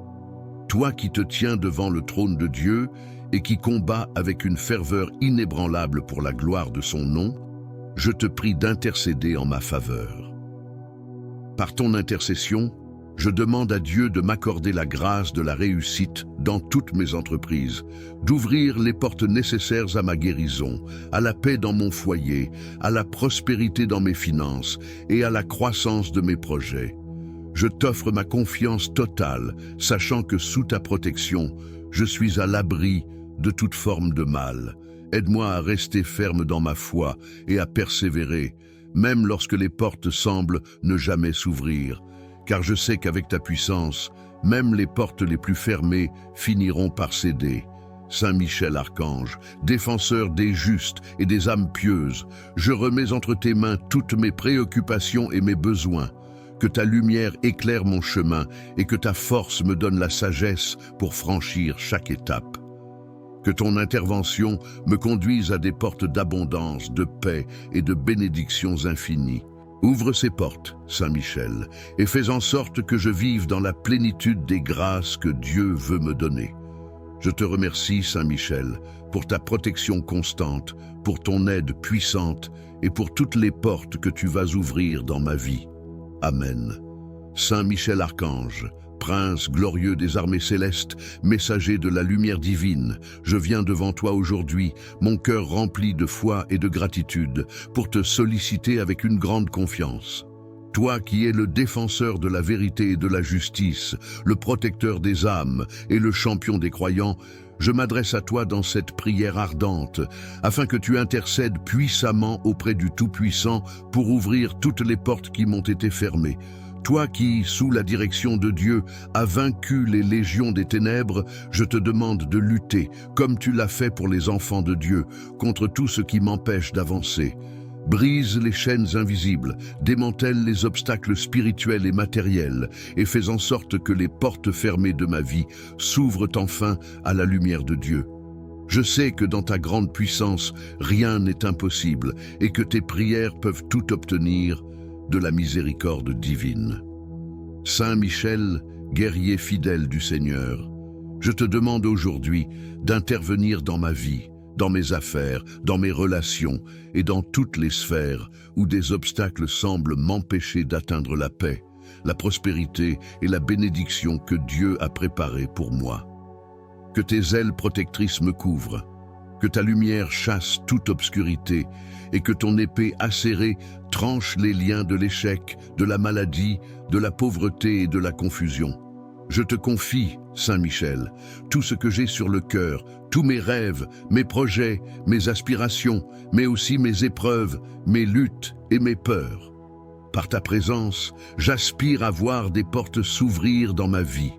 toi qui te tiens devant le trône de Dieu et qui combats avec une ferveur inébranlable pour la gloire de son nom, je te prie d'intercéder en ma faveur. Par ton intercession, je demande à Dieu de m'accorder la grâce de la réussite dans toutes mes entreprises, d'ouvrir les portes nécessaires à ma guérison, à la paix dans mon foyer, à la prospérité dans mes finances et à la croissance de mes projets. Je t'offre ma confiance totale, sachant que sous ta protection, je suis à l'abri de toute forme de mal. Aide-moi à rester ferme dans ma foi et à persévérer, même lorsque les portes semblent ne jamais s'ouvrir, car je sais qu'avec ta puissance, même les portes les plus fermées finiront par céder. Saint Michel Archange, défenseur des justes et des âmes pieuses, je remets entre tes mains toutes mes préoccupations et mes besoins. Que ta lumière éclaire mon chemin et que ta force me donne la sagesse pour franchir chaque étape. Que ton intervention me conduise à des portes d'abondance, de paix et de bénédictions infinies. Ouvre ces portes, Saint Michel, et fais en sorte que je vive dans la plénitude des grâces que Dieu veut me donner. Je te remercie, Saint Michel, pour ta protection constante, pour ton aide puissante et pour toutes les portes que tu vas ouvrir dans ma vie. Amen. Saint Michel Archange, Prince glorieux des armées célestes, messager de la lumière divine, je viens devant toi aujourd'hui, mon cœur rempli de foi et de gratitude, pour te solliciter avec une grande confiance. Toi qui es le défenseur de la vérité et de la justice, le protecteur des âmes et le champion des croyants, je m'adresse à toi dans cette prière ardente, afin que tu intercèdes puissamment auprès du Tout-Puissant pour ouvrir toutes les portes qui m'ont été fermées. Toi qui, sous la direction de Dieu, as vaincu les légions des ténèbres, je te demande de lutter, comme tu l'as fait pour les enfants de Dieu, contre tout ce qui m'empêche d'avancer. Brise les chaînes invisibles, démantèle les obstacles spirituels et matériels, et fais en sorte que les portes fermées de ma vie s'ouvrent enfin à la lumière de Dieu. Je sais que dans ta grande puissance, rien n'est impossible, et que tes prières peuvent tout obtenir de la miséricorde divine. Saint Michel, guerrier fidèle du Seigneur, je te demande aujourd'hui d'intervenir dans ma vie, dans mes affaires, dans mes relations et dans toutes les sphères où des obstacles semblent m'empêcher d'atteindre la paix, la prospérité et la bénédiction que Dieu a préparée pour moi. Que tes ailes protectrices me couvrent, que ta lumière chasse toute obscurité et que ton épée acérée tranche les liens de l'échec, de la maladie, de la pauvreté et de la confusion. Je te confie, Saint Michel, tout ce que j'ai sur le cœur, tous mes rêves, mes projets, mes aspirations, mais aussi mes épreuves, mes luttes et mes peurs. Par ta présence, j'aspire à voir des portes s'ouvrir dans ma vie.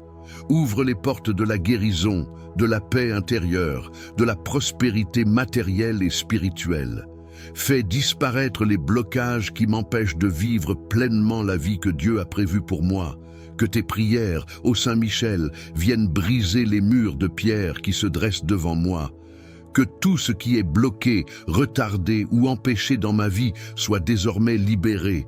Ouvre les portes de la guérison, de la paix intérieure, de la prospérité matérielle et spirituelle. Fais disparaître les blocages qui m'empêchent de vivre pleinement la vie que Dieu a prévue pour moi. Que tes prières, ô Saint Michel, viennent briser les murs de pierre qui se dressent devant moi. Que tout ce qui est bloqué, retardé ou empêché dans ma vie soit désormais libéré.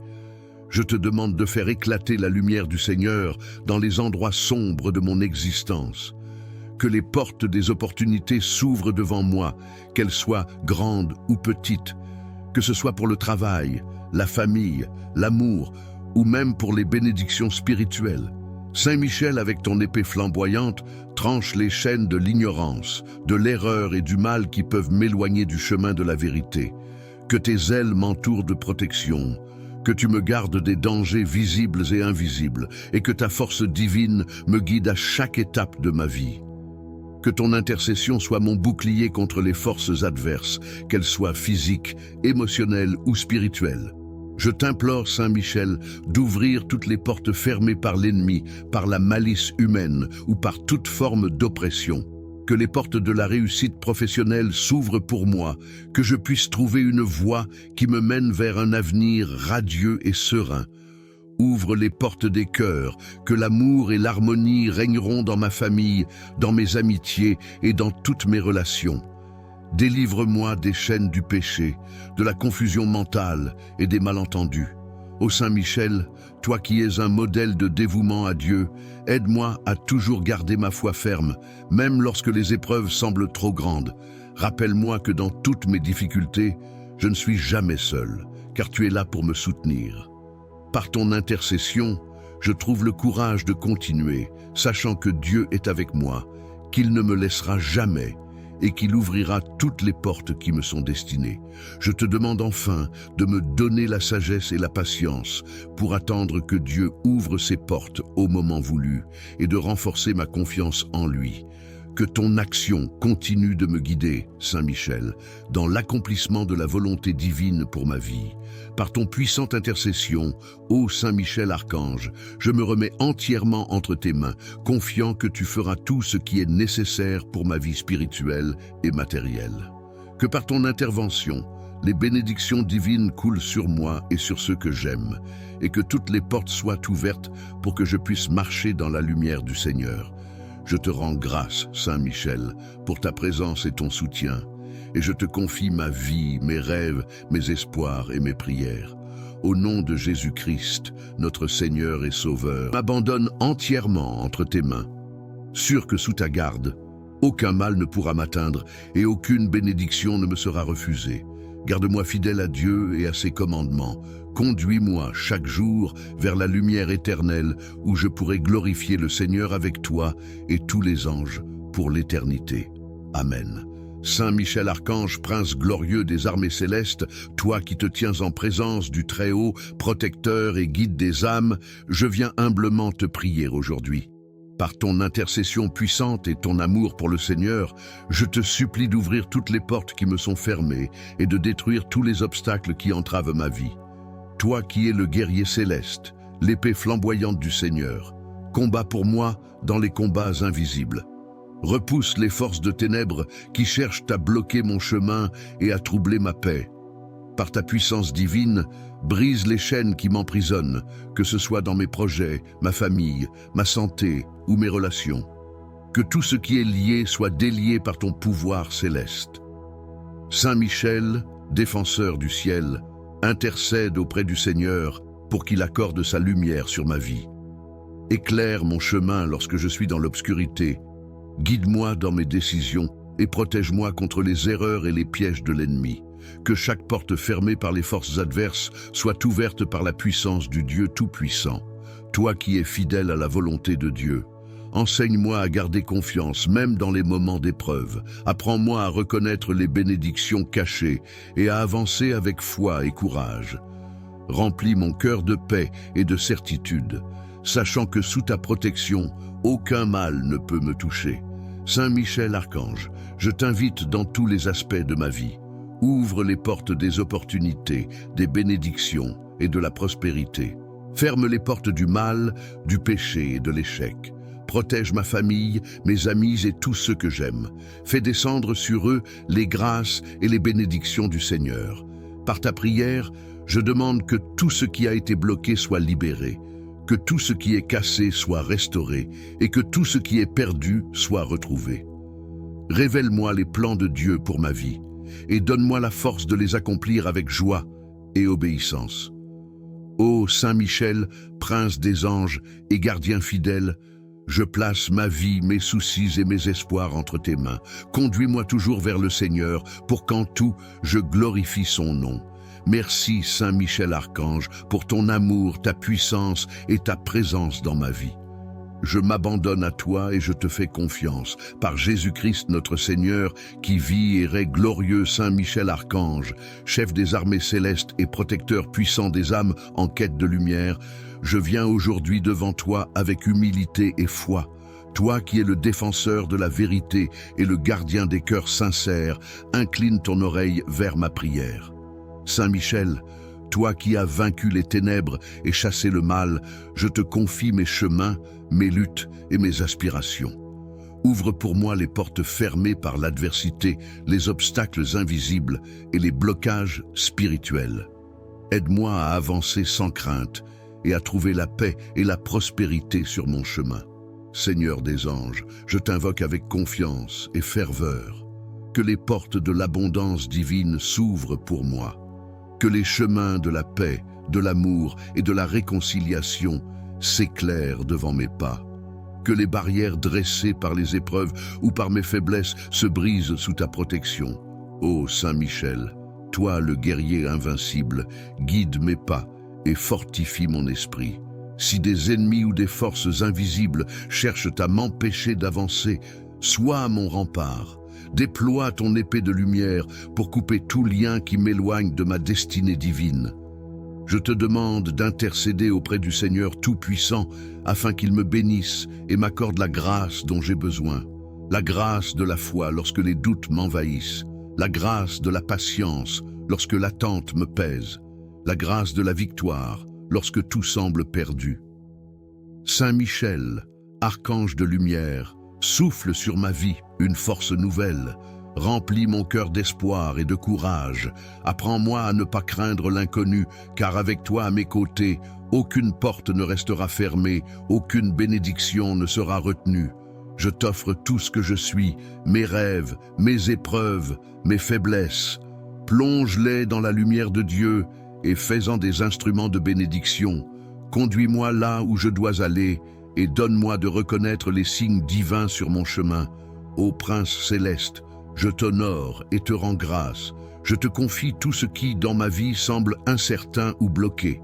Je te demande de faire éclater la lumière du Seigneur dans les endroits sombres de mon existence. Que les portes des opportunités s'ouvrent devant moi, qu'elles soient grandes ou petites. Que ce soit pour le travail, la famille, l'amour, ou même pour les bénédictions spirituelles. Saint Michel, avec ton épée flamboyante, tranche les chaînes de l'ignorance, de l'erreur et du mal qui peuvent m'éloigner du chemin de la vérité. Que tes ailes m'entourent de protection, que tu me gardes des dangers visibles et invisibles, et que ta force divine me guide à chaque étape de ma vie. Que ton intercession soit mon bouclier contre les forces adverses, qu'elles soient physiques, émotionnelles ou spirituelles. Je t'implore, Saint Michel, d'ouvrir toutes les portes fermées par l'ennemi, par la malice humaine ou par toute forme d'oppression. Que les portes de la réussite professionnelle s'ouvrent pour moi, que je puisse trouver une voie qui me mène vers un avenir radieux et serein. Ouvre les portes des cœurs, que l'amour et l'harmonie régneront dans ma famille, dans mes amitiés et dans toutes mes relations. Délivre-moi des chaînes du péché, de la confusion mentale et des malentendus. Ô Saint Michel, toi qui es un modèle de dévouement à Dieu, aide-moi à toujours garder ma foi ferme, même lorsque les épreuves semblent trop grandes. Rappelle-moi que dans toutes mes difficultés, je ne suis jamais seul, car tu es là pour me soutenir. Par ton intercession, je trouve le courage de continuer, sachant que Dieu est avec moi, qu'il ne me laissera jamais, et qu'il ouvrira toutes les portes qui me sont destinées. Je te demande enfin de me donner la sagesse et la patience pour attendre que Dieu ouvre ses portes au moment voulu et de renforcer ma confiance en lui. Que ton action continue de me guider, Saint Michel, dans l'accomplissement de la volonté divine pour ma vie. Par ton puissante intercession, ô Saint Michel Archange, je me remets entièrement entre tes mains, confiant que tu feras tout ce qui est nécessaire pour ma vie spirituelle et matérielle. Que par ton intervention, les bénédictions divines coulent sur moi et sur ceux que j'aime, et que toutes les portes soient ouvertes pour que je puisse marcher dans la lumière du Seigneur. Je te rends grâce, Saint Michel, pour ta présence et ton soutien, et je te confie ma vie, mes rêves, mes espoirs et mes prières. Au nom de Jésus-Christ, notre Seigneur et Sauveur, m'abandonne entièrement entre tes mains. Sûr que sous ta garde, aucun mal ne pourra m'atteindre et aucune bénédiction ne me sera refusée. Garde-moi fidèle à Dieu et à ses commandements. Conduis-moi chaque jour vers la lumière éternelle où je pourrai glorifier le Seigneur avec toi et tous les anges pour l'éternité. Amen. Saint Michel Archange, prince glorieux des armées célestes, toi qui te tiens en présence du Très-Haut, protecteur et guide des âmes, je viens humblement te prier aujourd'hui. Par ton intercession puissante et ton amour pour le Seigneur, je te supplie d'ouvrir toutes les portes qui me sont fermées et de détruire tous les obstacles qui entravent ma vie. Toi qui es le guerrier céleste, l'épée flamboyante du Seigneur, combat pour moi dans les combats invisibles. Repousse les forces de ténèbres qui cherchent à bloquer mon chemin et à troubler ma paix. Par ta puissance divine, brise les chaînes qui m'emprisonnent, que ce soit dans mes projets, ma famille, ma santé ou mes relations. Que tout ce qui est lié soit délié par ton pouvoir céleste. Saint Michel, défenseur du ciel, intercède auprès du Seigneur pour qu'il accorde sa lumière sur ma vie. Éclaire mon chemin lorsque je suis dans l'obscurité. Guide-moi dans mes décisions et protège-moi contre les erreurs et les pièges de l'ennemi. Que chaque porte fermée par les forces adverses soit ouverte par la puissance du Dieu Tout-Puissant. Toi qui es fidèle à la volonté de Dieu, enseigne-moi à garder confiance même dans les moments d'épreuve. Apprends-moi à reconnaître les bénédictions cachées et à avancer avec foi et courage. Remplis mon cœur de paix et de certitude, sachant que sous ta protection, aucun mal ne peut me toucher. Saint Michel Archange, je t'invite dans tous les aspects de ma vie. Ouvre les portes des opportunités, des bénédictions et de la prospérité. Ferme les portes du mal, du péché et de l'échec. Protège ma famille, mes amis et tous ceux que j'aime. Fais descendre sur eux les grâces et les bénédictions du Seigneur. Par ta prière, je demande que tout ce qui a été bloqué soit libéré, que tout ce qui est cassé soit restauré et que tout ce qui est perdu soit retrouvé. Révèle-moi les plans de Dieu pour ma vie et donne-moi la force de les accomplir avec joie et obéissance. Ô Saint Michel, prince des anges et gardien fidèle, je place ma vie, mes soucis et mes espoirs entre tes mains. Conduis-moi toujours vers le Seigneur pour qu'en tout je glorifie son nom. Merci Saint Michel Archange pour ton amour, ta puissance et ta présence dans ma vie. Je m'abandonne à toi et je te fais confiance. Par Jésus-Christ notre Seigneur, qui vit et règne glorieux Saint Michel Archange, chef des armées célestes et protecteur puissant des âmes en quête de lumière, je viens aujourd'hui devant toi avec humilité et foi. Toi qui es le défenseur de la vérité et le gardien des cœurs sincères, incline ton oreille vers ma prière. Saint Michel, toi qui as vaincu les ténèbres et chassé le mal, je te confie mes chemins, mes luttes et mes aspirations. Ouvre pour moi les portes fermées par l'adversité, les obstacles invisibles et les blocages spirituels. Aide-moi à avancer sans crainte et à trouver la paix et la prospérité sur mon chemin. Seigneur des anges, je t'invoque avec confiance et ferveur. Que les portes de l'abondance divine s'ouvrent pour moi. Que les chemins de la paix, de l'amour et de la réconciliation s'éclairent devant mes pas. Que les barrières dressées par les épreuves ou par mes faiblesses se brisent sous ta protection. Ô Saint Michel, toi le guerrier invincible, guide mes pas et fortifie mon esprit. Si des ennemis ou des forces invisibles cherchent à m'empêcher d'avancer, sois mon rempart. Déploie ton épée de lumière pour couper tout lien qui m'éloigne de ma destinée divine. Je te demande d'intercéder auprès du Seigneur Tout-Puissant afin qu'il me bénisse et m'accorde la grâce dont j'ai besoin. La grâce de la foi lorsque les doutes m'envahissent. La grâce de la patience lorsque l'attente me pèse. La grâce de la victoire lorsque tout semble perdu. Saint Michel, archange de lumière, souffle sur ma vie une force nouvelle. Remplis mon cœur d'espoir et de courage. Apprends-moi à ne pas craindre l'inconnu, car avec toi à mes côtés, aucune porte ne restera fermée, aucune bénédiction ne sera retenue. Je t'offre tout ce que je suis, mes rêves, mes épreuves, mes faiblesses. Plonge-les dans la lumière de Dieu et fais-en des instruments de bénédiction. Conduis-moi là où je dois aller et donne-moi de reconnaître les signes divins sur mon chemin. Ô Prince céleste, Je t'honore et te rends grâce. Je te confie tout ce qui, dans ma vie, semble incertain ou bloqué.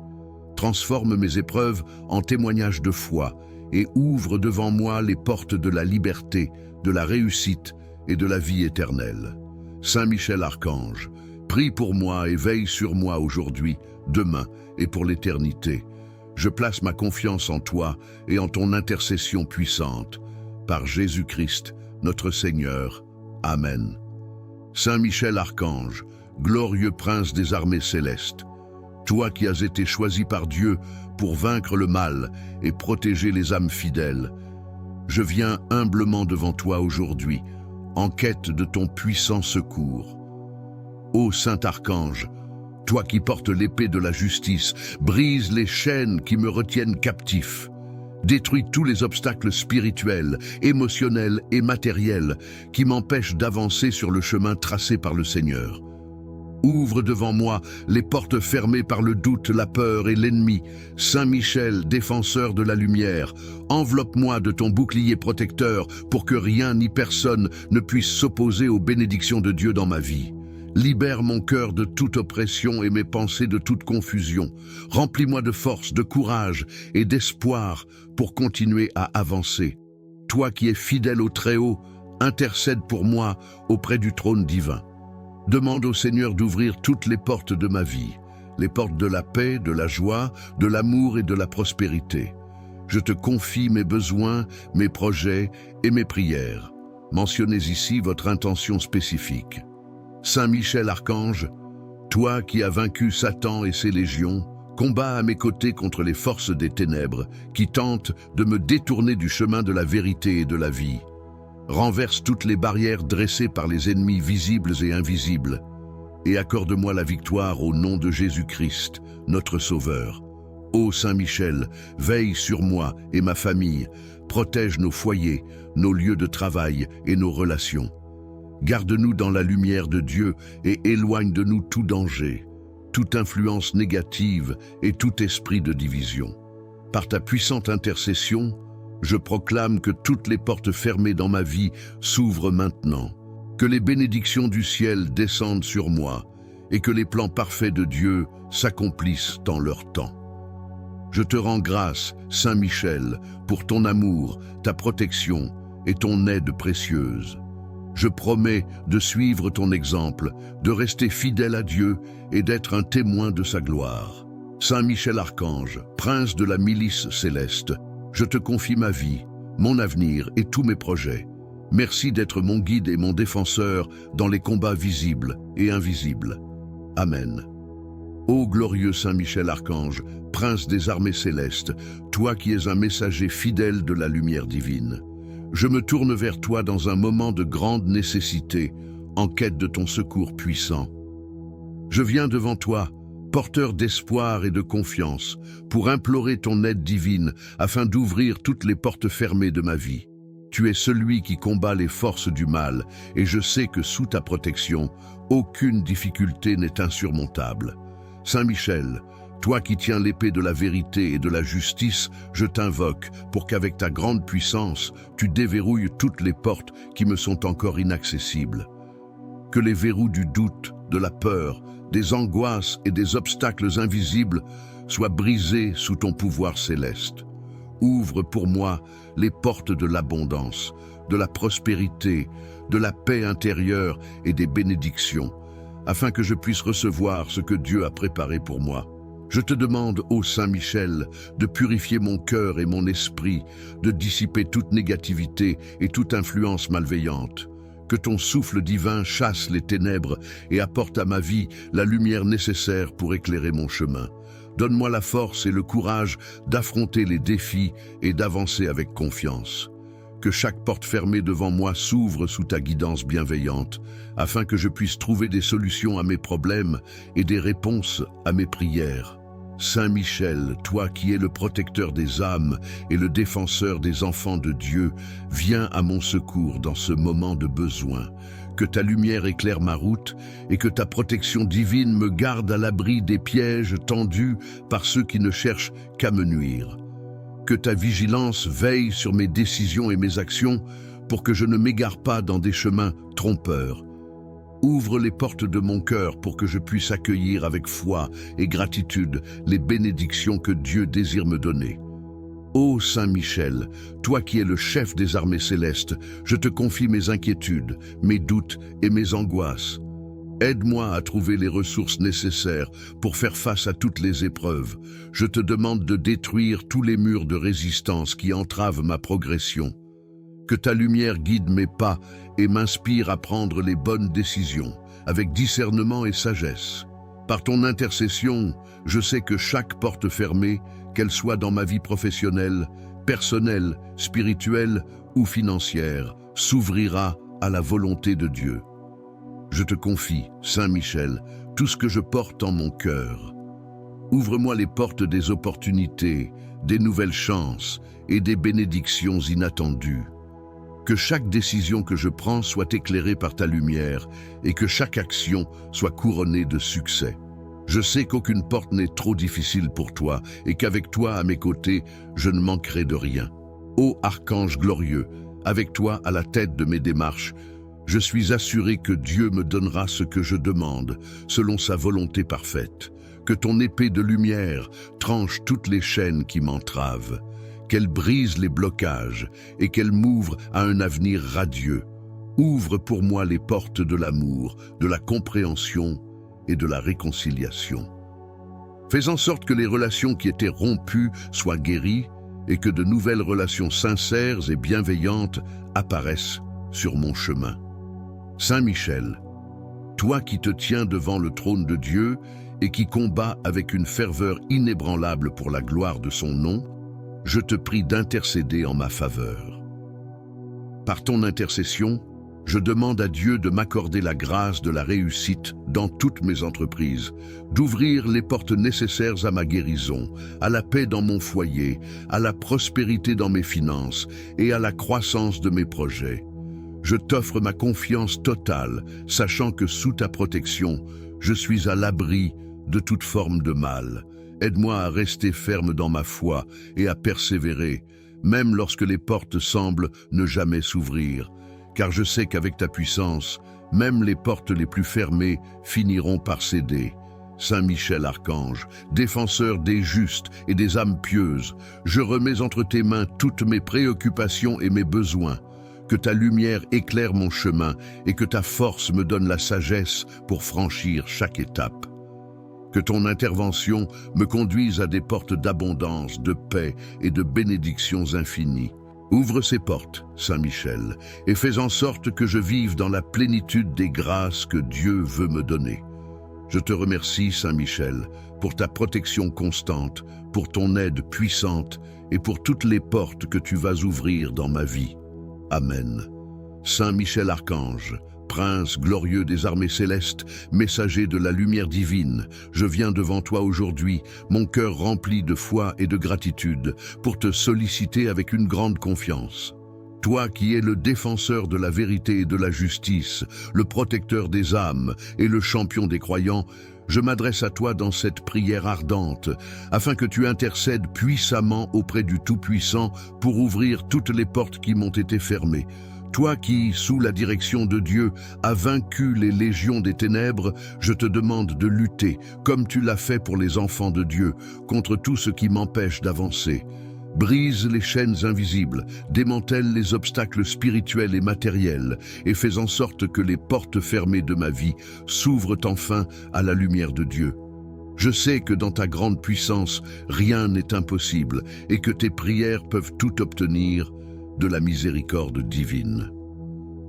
Transforme mes épreuves en témoignages de foi et ouvre devant moi les portes de la liberté, de la réussite et de la vie éternelle. Saint Michel Archange, prie pour moi et veille sur moi aujourd'hui, demain et pour l'éternité. Je place ma confiance en toi et en ton intercession puissante. Par Jésus-Christ, notre Seigneur. Amen. Saint Michel Archange, glorieux prince des armées célestes, toi qui as été choisi par Dieu pour vaincre le mal et protéger les âmes fidèles, je viens humblement devant toi aujourd'hui, en quête de ton puissant secours. Ô Saint Archange, toi qui portes l'épée de la justice, brise les chaînes qui me retiennent captif. Détruis tous les obstacles spirituels, émotionnels et matériels qui m'empêchent d'avancer sur le chemin tracé par le Seigneur. Ouvre devant moi les portes fermées par le doute, la peur et l'ennemi. Saint Michel, défenseur de la lumière, enveloppe-moi de ton bouclier protecteur pour que rien ni personne ne puisse s'opposer aux bénédictions de Dieu dans ma vie. Libère mon cœur de toute oppression et mes pensées de toute confusion. Remplis-moi de force, de courage et d'espoir pour continuer à avancer. Toi qui es fidèle au Très-Haut, intercède pour moi auprès du trône divin. Demande au Seigneur d'ouvrir toutes les portes de ma vie, les portes de la paix, de la joie, de l'amour et de la prospérité. Je te confie mes besoins, mes projets et mes prières. Mentionnez ici votre intention spécifique. Saint Michel Archange, toi qui as vaincu Satan et ses légions, combats à mes côtés contre les forces des ténèbres qui tentent de me détourner du chemin de la vérité et de la vie. Renverse toutes les barrières dressées par les ennemis visibles et invisibles, et accorde-moi la victoire au nom de Jésus-Christ, notre Sauveur. Ô Saint Michel, veille sur moi et ma famille, protège nos foyers, nos lieux de travail et nos relations. Garde-nous dans la lumière de Dieu et éloigne de nous tout danger, toute influence négative et tout esprit de division. Par ta puissante intercession, je proclame que toutes les portes fermées dans ma vie s'ouvrent maintenant, que les bénédictions du ciel descendent sur moi et que les plans parfaits de Dieu s'accomplissent en leur temps. Je te rends grâce, Saint Michel, pour ton amour, ta protection et ton aide précieuse. Je promets de suivre ton exemple, de rester fidèle à Dieu et d'être un témoin de sa gloire. Saint Michel Archange, prince de la milice céleste, je te confie ma vie, mon avenir et tous mes projets. Merci d'être mon guide et mon défenseur dans les combats visibles et invisibles. Amen. Ô glorieux Saint Michel Archange, prince des armées célestes, toi qui es un messager fidèle de la lumière divine, je me tourne vers toi dans un moment de grande nécessité, en quête de ton secours puissant. Je viens devant toi, porteur d'espoir et de confiance, pour implorer ton aide divine afin d'ouvrir toutes les portes fermées de ma vie. Tu es celui qui combat les forces du mal et je sais que sous ta protection, aucune difficulté n'est insurmontable. Saint Michel, toi qui tiens l'épée de la vérité et de la justice, je t'invoque pour qu'avec ta grande puissance, tu déverrouilles toutes les portes qui me sont encore inaccessibles. Que les verrous du doute, de la peur, des angoisses et des obstacles invisibles soient brisés sous ton pouvoir céleste. Ouvre pour moi les portes de l'abondance, de la prospérité, de la paix intérieure et des bénédictions, afin que je puisse recevoir ce que Dieu a préparé pour moi. Je te demande, ô Saint Michel, de purifier mon cœur et mon esprit, de dissiper toute négativité et toute influence malveillante. Que ton souffle divin chasse les ténèbres et apporte à ma vie la lumière nécessaire pour éclairer mon chemin. Donne-moi la force et le courage d'affronter les défis et d'avancer avec confiance. Que chaque porte fermée devant moi s'ouvre sous ta guidance bienveillante, afin que je puisse trouver des solutions à mes problèmes et des réponses à mes prières. Saint Michel, toi qui es le protecteur des âmes et le défenseur des enfants de Dieu, viens à mon secours dans ce moment de besoin. Que ta lumière éclaire ma route et que ta protection divine me garde à l'abri des pièges tendus par ceux qui ne cherchent qu'à me nuire. Que ta vigilance veille sur mes décisions et mes actions pour que je ne m'égare pas dans des chemins trompeurs. Ouvre les portes de mon cœur pour que je puisse accueillir avec foi et gratitude les bénédictions que Dieu désire me donner. Ô Saint Michel, toi qui es le chef des armées célestes, je te confie mes inquiétudes, mes doutes et mes angoisses. Aide-moi à trouver les ressources nécessaires pour faire face à toutes les épreuves. Je te demande de détruire tous les murs de résistance qui entravent ma progression. Que ta lumière guide mes pas et m'inspire à prendre les bonnes décisions, avec discernement et sagesse. Par ton intercession, je sais que chaque porte fermée, qu'elle soit dans ma vie professionnelle, personnelle, spirituelle ou financière, s'ouvrira à la volonté de Dieu. Je te confie, Saint Michel, tout ce que je porte en mon cœur. Ouvre-moi les portes des opportunités, des nouvelles chances et des bénédictions inattendues. Que chaque décision que je prends soit éclairée par ta lumière et que chaque action soit couronnée de succès. Je sais qu'aucune porte n'est trop difficile pour toi et qu'avec toi à mes côtés, je ne manquerai de rien. Ô Archange glorieux, avec toi à la tête de mes démarches, je suis assuré que Dieu me donnera ce que je demande, selon sa volonté parfaite. Que ton épée de lumière tranche toutes les chaînes qui m'entravent, qu'elle brise les blocages et qu'elle m'ouvre à un avenir radieux. Ouvre pour moi les portes de l'amour, de la compréhension et de la réconciliation. Fais en sorte que les relations qui étaient rompues soient guéries et que de nouvelles relations sincères et bienveillantes apparaissent sur mon chemin. Saint Michel, toi qui te tiens devant le trône de Dieu et qui combats avec une ferveur inébranlable pour la gloire de son nom, je te prie d'intercéder en ma faveur. Par ton intercession, je demande à Dieu de m'accorder la grâce de la réussite dans toutes mes entreprises, d'ouvrir les portes nécessaires à ma guérison, à la paix dans mon foyer, à la prospérité dans mes finances et à la croissance de mes projets. Je t'offre ma confiance totale, sachant que sous ta protection, je suis à l'abri de toute forme de mal. Aide-moi à rester ferme dans ma foi et à persévérer, même lorsque les portes semblent ne jamais s'ouvrir. Car je sais qu'avec ta puissance, même les portes les plus fermées finiront par céder. Saint Michel Archange, défenseur des justes et des âmes pieuses, je remets entre tes mains toutes mes préoccupations et mes besoins. Que ta lumière éclaire mon chemin et que ta force me donne la sagesse pour franchir chaque étape. Que ton intervention me conduise à des portes d'abondance, de paix et de bénédictions infinies. Ouvre ces portes, Saint Michel, et fais en sorte que je vive dans la plénitude des grâces que Dieu veut me donner. Je te remercie, Saint Michel, pour ta protection constante, pour ton aide puissante et pour toutes les portes que tu vas ouvrir dans ma vie. Amen. Saint Michel Archange, Prince glorieux des armées célestes, messager de la lumière divine, je viens devant toi aujourd'hui, mon cœur rempli de foi et de gratitude, pour te solliciter avec une grande confiance. Toi qui es le défenseur de la vérité et de la justice, le protecteur des âmes et le champion des croyants, je m'adresse à toi dans cette prière ardente, afin que tu intercèdes puissamment auprès du Tout-Puissant pour ouvrir toutes les portes qui m'ont été fermées. Toi qui, sous la direction de Dieu, as vaincu les légions des ténèbres, je te demande de lutter, comme tu l'as fait pour les enfants de Dieu, contre tout ce qui m'empêche d'avancer. Brise les chaînes invisibles, démantèle les obstacles spirituels et matériels, et fais en sorte que les portes fermées de ma vie s'ouvrent enfin à la lumière de Dieu. Je sais que dans ta grande puissance, rien n'est impossible, et que tes prières peuvent tout obtenir de la miséricorde divine.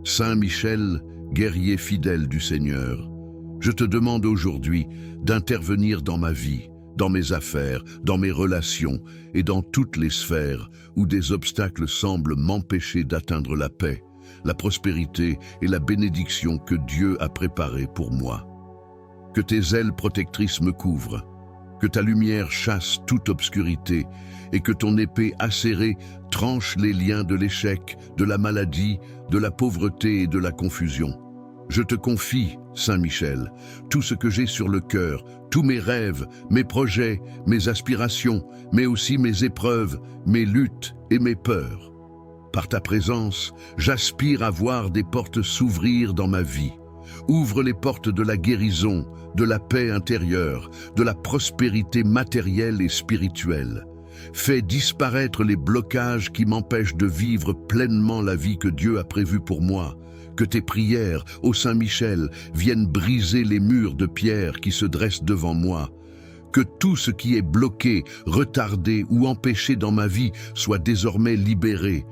Saint Michel, guerrier fidèle du Seigneur, je te demande aujourd'hui d'intervenir dans ma vie, dans mes affaires, dans mes relations et dans toutes les sphères où des obstacles semblent m'empêcher d'atteindre la paix, la prospérité et la bénédiction que Dieu a préparée pour moi. Que tes ailes protectrices me couvrent, que ta lumière chasse toute obscurité et que ton épée acérée tranche les liens de l'échec, de la maladie, de la pauvreté et de la confusion. Je te confie, Saint Michel, tout ce que j'ai sur le cœur, tous mes rêves, mes projets, mes aspirations, mais aussi mes épreuves, mes luttes et mes peurs. Par ta présence, j'aspire à voir des portes s'ouvrir dans ma vie. Ouvre les portes de la guérison, de la paix intérieure, de la prospérité matérielle et spirituelle. Fais disparaître les blocages qui m'empêchent de vivre pleinement la vie que Dieu a prévue pour moi. Que tes prières, ô Saint-Michel, viennent briser les murs de pierre qui se dressent devant moi. Que tout ce qui est bloqué, retardé ou empêché dans ma vie soit désormais libéré.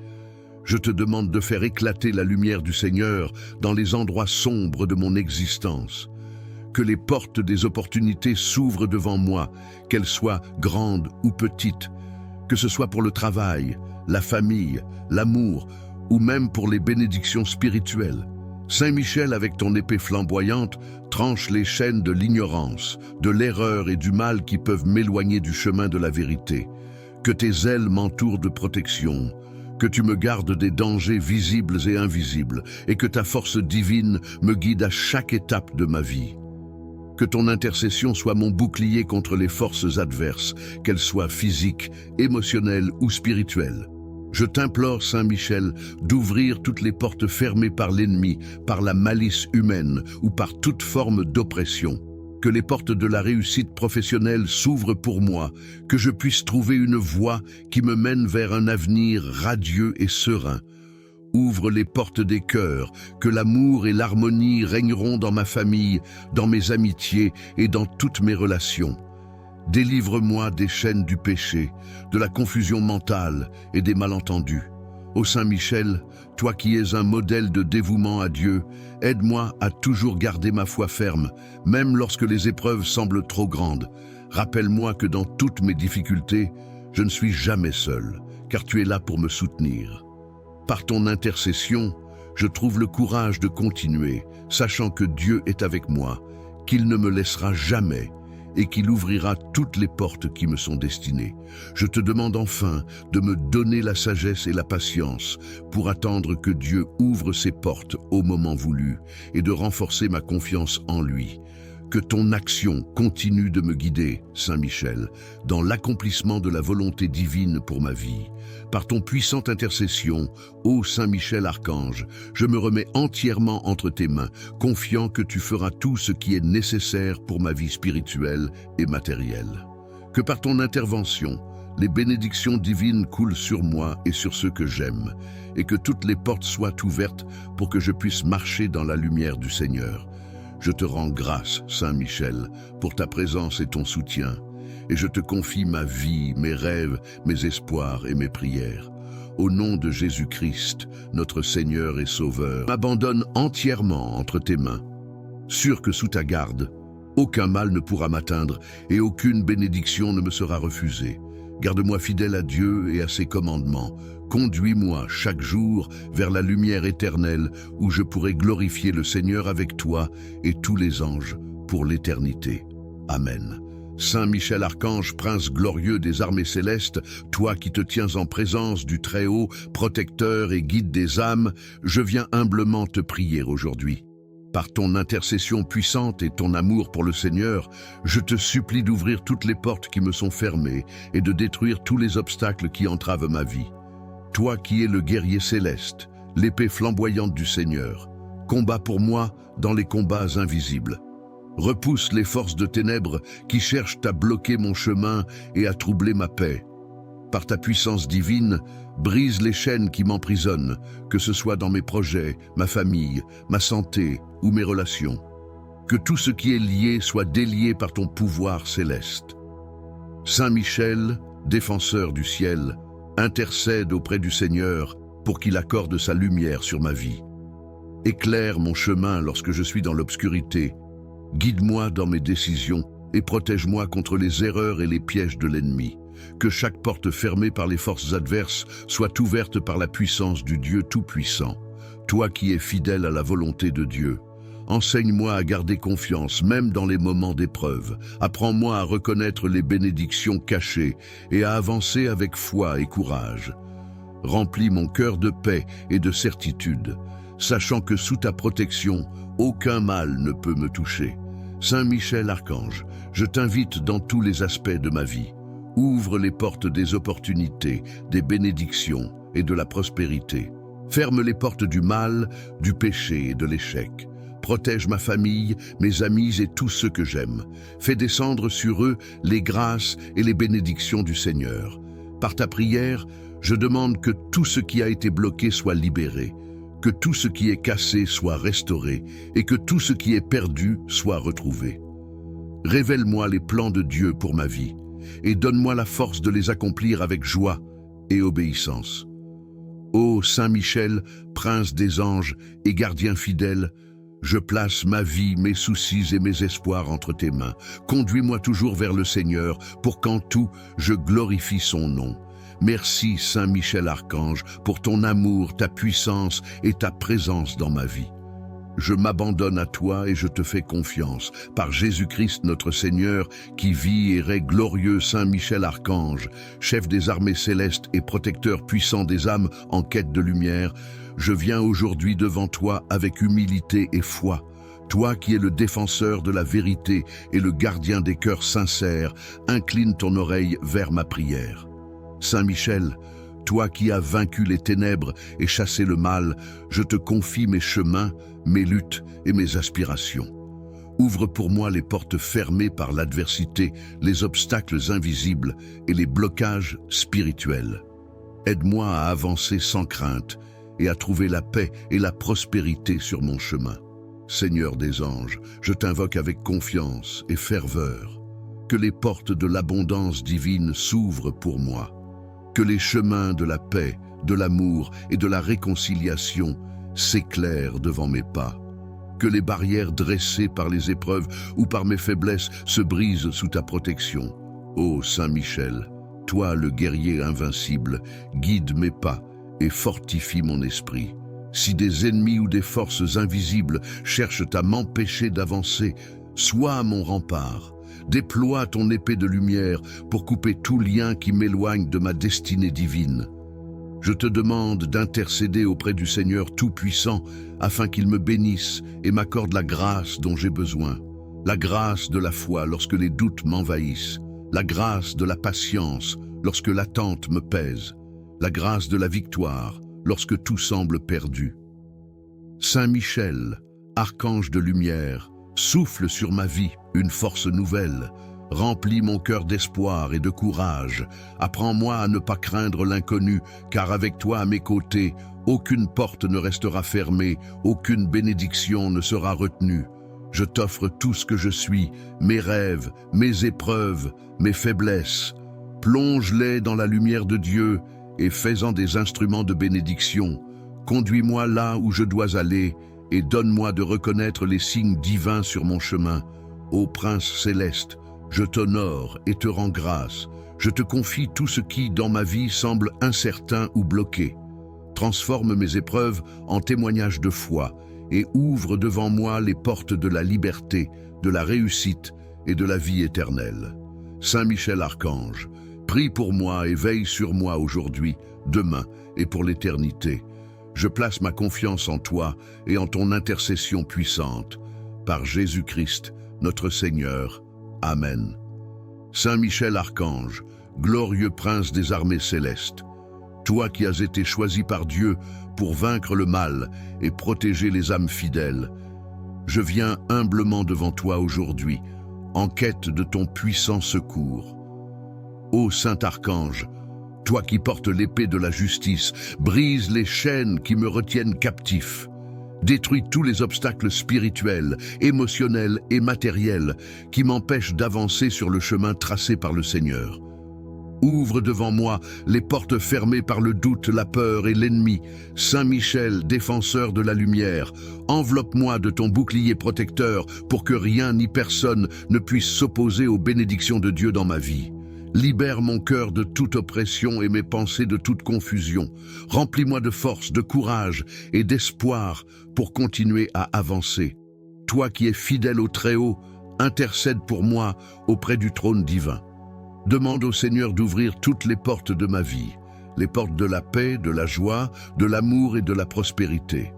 Je te demande de faire éclater la lumière du Seigneur dans les endroits sombres de mon existence. Que les portes des opportunités s'ouvrent devant moi, qu'elles soient grandes ou petites, que ce soit pour le travail, la famille, l'amour ou même pour les bénédictions spirituelles. Saint Michel, avec ton épée flamboyante, tranche les chaînes de l'ignorance, de l'erreur et du mal qui peuvent m'éloigner du chemin de la vérité. Que tes ailes m'entourent de protection, que tu me gardes des dangers visibles et invisibles, et que ta force divine me guide à chaque étape de ma vie. Que ton intercession soit mon bouclier contre les forces adverses, qu'elles soient physiques, émotionnelles ou spirituelles. Je t'implore, Saint Michel, d'ouvrir toutes les portes fermées par l'ennemi, par la malice humaine ou par toute forme d'oppression. Que les portes de la réussite professionnelle s'ouvrent pour moi, que je puisse trouver une voie qui me mène vers un avenir radieux et serein. Ouvre les portes des cœurs, que l'amour et l'harmonie régneront dans ma famille, dans mes amitiés et dans toutes mes relations. Délivre-moi des chaînes du péché, de la confusion mentale et des malentendus. Ô Saint Michel, toi qui es un modèle de dévouement à Dieu, aide-moi à toujours garder ma foi ferme, même lorsque les épreuves semblent trop grandes. Rappelle-moi que dans toutes mes difficultés, je ne suis jamais seul, car tu es là pour me soutenir. Par ton intercession, je trouve le courage de continuer, sachant que Dieu est avec moi, qu'il ne me laissera jamais et qu'il ouvrira toutes les portes qui me sont destinées. Je te demande enfin de me donner la sagesse et la patience pour attendre que Dieu ouvre ses portes au moment voulu et de renforcer ma confiance en lui. Que ton action continue de me guider, Saint Michel, dans l'accomplissement de la volonté divine pour ma vie. Par ton puissante intercession, ô Saint Michel Archange, je me remets entièrement entre tes mains, confiant que tu feras tout ce qui est nécessaire pour ma vie spirituelle et matérielle. Que par ton intervention, les bénédictions divines coulent sur moi et sur ceux que j'aime, et que toutes les portes soient ouvertes pour que je puisse marcher dans la lumière du Seigneur. Je te rends grâce, Saint Michel, pour ta présence et ton soutien, et je te confie ma vie, mes rêves, mes espoirs et mes prières. Au nom de Jésus-Christ, notre Seigneur et Sauveur, m'abandonne entièrement entre tes mains. Sûr que sous ta garde, aucun mal ne pourra m'atteindre et aucune bénédiction ne me sera refusée. Garde-moi fidèle à Dieu et à ses commandements. Conduis-moi chaque jour vers la lumière éternelle où je pourrai glorifier le Seigneur avec toi et tous les anges pour l'éternité. Amen. Saint Michel Archange, prince glorieux des armées célestes, toi qui te tiens en présence du Très-Haut, protecteur et guide des âmes, je viens humblement te prier aujourd'hui. Par ton intercession puissante et ton amour pour le Seigneur, je te supplie d'ouvrir toutes les portes qui me sont fermées et de détruire tous les obstacles qui entravent ma vie. Toi qui es le guerrier céleste, l'épée flamboyante du Seigneur, combat pour moi dans les combats invisibles. Repousse les forces de ténèbres qui cherchent à bloquer mon chemin et à troubler ma paix. Par ta puissance divine, brise les chaînes qui m'emprisonnent, que ce soit dans mes projets, ma famille, ma santé ou mes relations. Que tout ce qui est lié soit délié par ton pouvoir céleste. Saint Michel, défenseur du ciel, intercède auprès du Seigneur pour qu'il accorde sa lumière sur ma vie. Éclaire mon chemin lorsque je suis dans l'obscurité. Guide-moi dans mes décisions et protège-moi contre les erreurs et les pièges de l'ennemi. Que chaque porte fermée par les forces adverses soit ouverte par la puissance du Dieu Tout-Puissant. Toi qui es fidèle à la volonté de Dieu, enseigne-moi à garder confiance même dans les moments d'épreuve. Apprends-moi à reconnaître les bénédictions cachées et à avancer avec foi et courage. Remplis mon cœur de paix et de certitude, sachant que sous ta protection, aucun mal ne peut me toucher. Saint Michel Archange, je t'invite dans tous les aspects de ma vie. Ouvre les portes des opportunités, des bénédictions, et de la prospérité. Ferme les portes du mal, du péché et de l'échec. Protège ma famille, mes amis et tous ceux que j'aime. Fais descendre sur eux les grâces et les bénédictions du Seigneur. Par ta prière, je demande que tout ce qui a été bloqué soit libéré, que tout ce qui est cassé soit restauré et que tout ce qui est perdu soit retrouvé. Révèle-moi les plans de Dieu pour ma vie et donne-moi la force de les accomplir avec joie et obéissance. Ô Saint Michel, prince des anges et gardien fidèle, je place ma vie, mes soucis et mes espoirs entre tes mains. Conduis-moi toujours vers le Seigneur pour qu'en tout, je glorifie son nom. Merci Saint Michel Archange pour ton amour, ta puissance et ta présence dans ma vie. Je m'abandonne à toi et je te fais confiance. Par Jésus-Christ notre Seigneur, qui vit et règne glorieux Saint Michel Archange, chef des armées célestes et protecteur puissant des âmes en quête de lumière, je viens aujourd'hui devant toi avec humilité et foi. Toi qui es le défenseur de la vérité et le gardien des cœurs sincères, incline ton oreille vers ma prière. Saint Michel, toi qui as vaincu les ténèbres et chassé le mal, je te confie mes chemins, mes luttes et mes aspirations. Ouvre pour moi les portes fermées par l'adversité, les obstacles invisibles et les blocages spirituels. Aide-moi à avancer sans crainte et à trouver la paix et la prospérité sur mon chemin. Seigneur des anges, je t'invoque avec confiance et ferveur. Que les portes de l'abondance divine s'ouvrent pour moi. Que les chemins de la paix, de l'amour et de la réconciliation s'éclairent devant mes pas. Que les barrières dressées par les épreuves ou par mes faiblesses se brisent sous ta protection. Ô Saint Michel, toi le guerrier invincible, guide mes pas et fortifie mon esprit. Si des ennemis ou des forces invisibles cherchent à m'empêcher d'avancer, sois mon rempart. Déploie ton épée de lumière pour couper tout lien qui m'éloigne de ma destinée divine. Je te demande d'intercéder auprès du Seigneur Tout-Puissant afin qu'il me bénisse et m'accorde la grâce dont j'ai besoin. La grâce de la foi lorsque les doutes m'envahissent. La grâce de la patience lorsque l'attente me pèse. La grâce de la victoire lorsque tout semble perdu. Saint Michel, archange de lumière, souffle sur ma vie une force nouvelle. Remplis mon cœur d'espoir et de courage. Apprends-moi à ne pas craindre l'inconnu, car avec toi à mes côtés, aucune porte ne restera fermée, aucune bénédiction ne sera retenue. Je t'offre tout ce que je suis, mes rêves, mes épreuves, mes faiblesses. Plonge-les dans la lumière de Dieu et fais-en des instruments de bénédiction. Conduis-moi là où je dois aller et donne-moi de reconnaître les signes divins sur mon chemin. Ô Prince céleste, je t'honore et te rends grâce. Je te confie tout ce qui, dans ma vie, semble incertain ou bloqué. Transforme mes épreuves en témoignages de foi et ouvre devant moi les portes de la liberté, de la réussite et de la vie éternelle. Saint Michel Archange, prie pour moi et veille sur moi aujourd'hui, demain et pour l'éternité. Je place ma confiance en toi et en ton intercession puissante. Par Jésus-Christ, notre Seigneur. Amen. Saint Michel Archange, glorieux prince des armées célestes, toi qui as été choisi par Dieu pour vaincre le mal et protéger les âmes fidèles, je viens humblement devant toi aujourd'hui, en quête de ton puissant secours. Ô Saint Archange, toi qui portes l'épée de la justice, brise les chaînes qui me retiennent captif. Détruis tous les obstacles spirituels, émotionnels et matériels qui m'empêchent d'avancer sur le chemin tracé par le Seigneur. Ouvre devant moi les portes fermées par le doute, la peur et l'ennemi. Saint Michel, défenseur de la lumière, enveloppe-moi de ton bouclier protecteur pour que rien ni personne ne puisse s'opposer aux bénédictions de Dieu dans ma vie. Libère mon cœur de toute oppression et mes pensées de toute confusion. Remplis-moi de force, de courage et d'espoir pour continuer à avancer. Toi qui es fidèle au Très-Haut, intercède pour moi auprès du trône divin. Demande au Seigneur d'ouvrir toutes les portes de ma vie, les portes de la paix, de la joie, de l'amour et de la prospérité.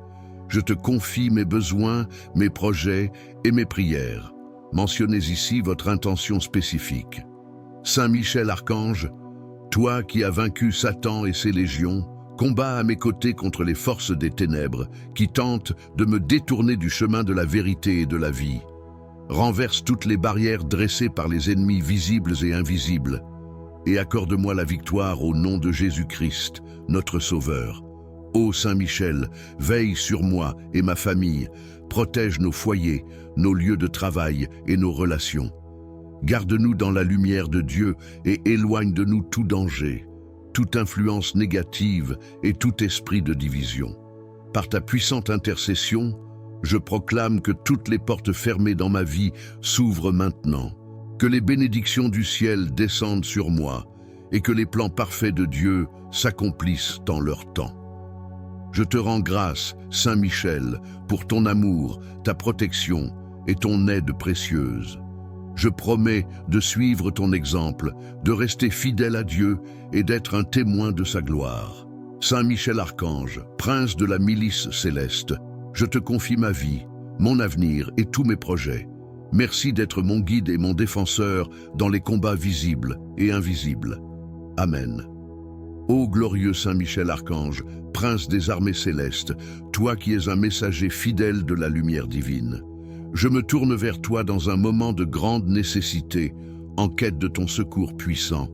Je te confie mes besoins, mes projets et mes prières. Mentionnez ici votre intention spécifique. Saint Michel Archange, toi qui as vaincu Satan et ses légions, Combat à mes côtés contre les forces des ténèbres qui tentent de me détourner du chemin de la vérité et de la vie. Renverse toutes les barrières dressées par les ennemis visibles et invisibles, et accorde-moi la victoire au nom de Jésus-Christ, notre Sauveur. Ô Saint Michel, veille sur moi et ma famille, protège nos foyers, nos lieux de travail et nos relations. Garde-nous dans la lumière de Dieu et éloigne de nous tout danger, toute influence négative et tout esprit de division. Par ta puissante intercession, je proclame que toutes les portes fermées dans ma vie s'ouvrent maintenant, que les bénédictions du ciel descendent sur moi et que les plans parfaits de Dieu s'accomplissent en leur temps. Je te rends grâce, Saint Michel, pour ton amour, ta protection et ton aide précieuse. Je promets de suivre ton exemple, de rester fidèle à Dieu et d'être un témoin de sa gloire. Saint Michel Archange, prince de la milice céleste, je te confie ma vie, mon avenir et tous mes projets. Merci d'être mon guide et mon défenseur dans les combats visibles et invisibles. Amen. Ô glorieux Saint Michel Archange, prince des armées célestes, toi qui es un messager fidèle de la lumière divine, je me tourne vers toi dans un moment de grande nécessité, en quête de ton secours puissant.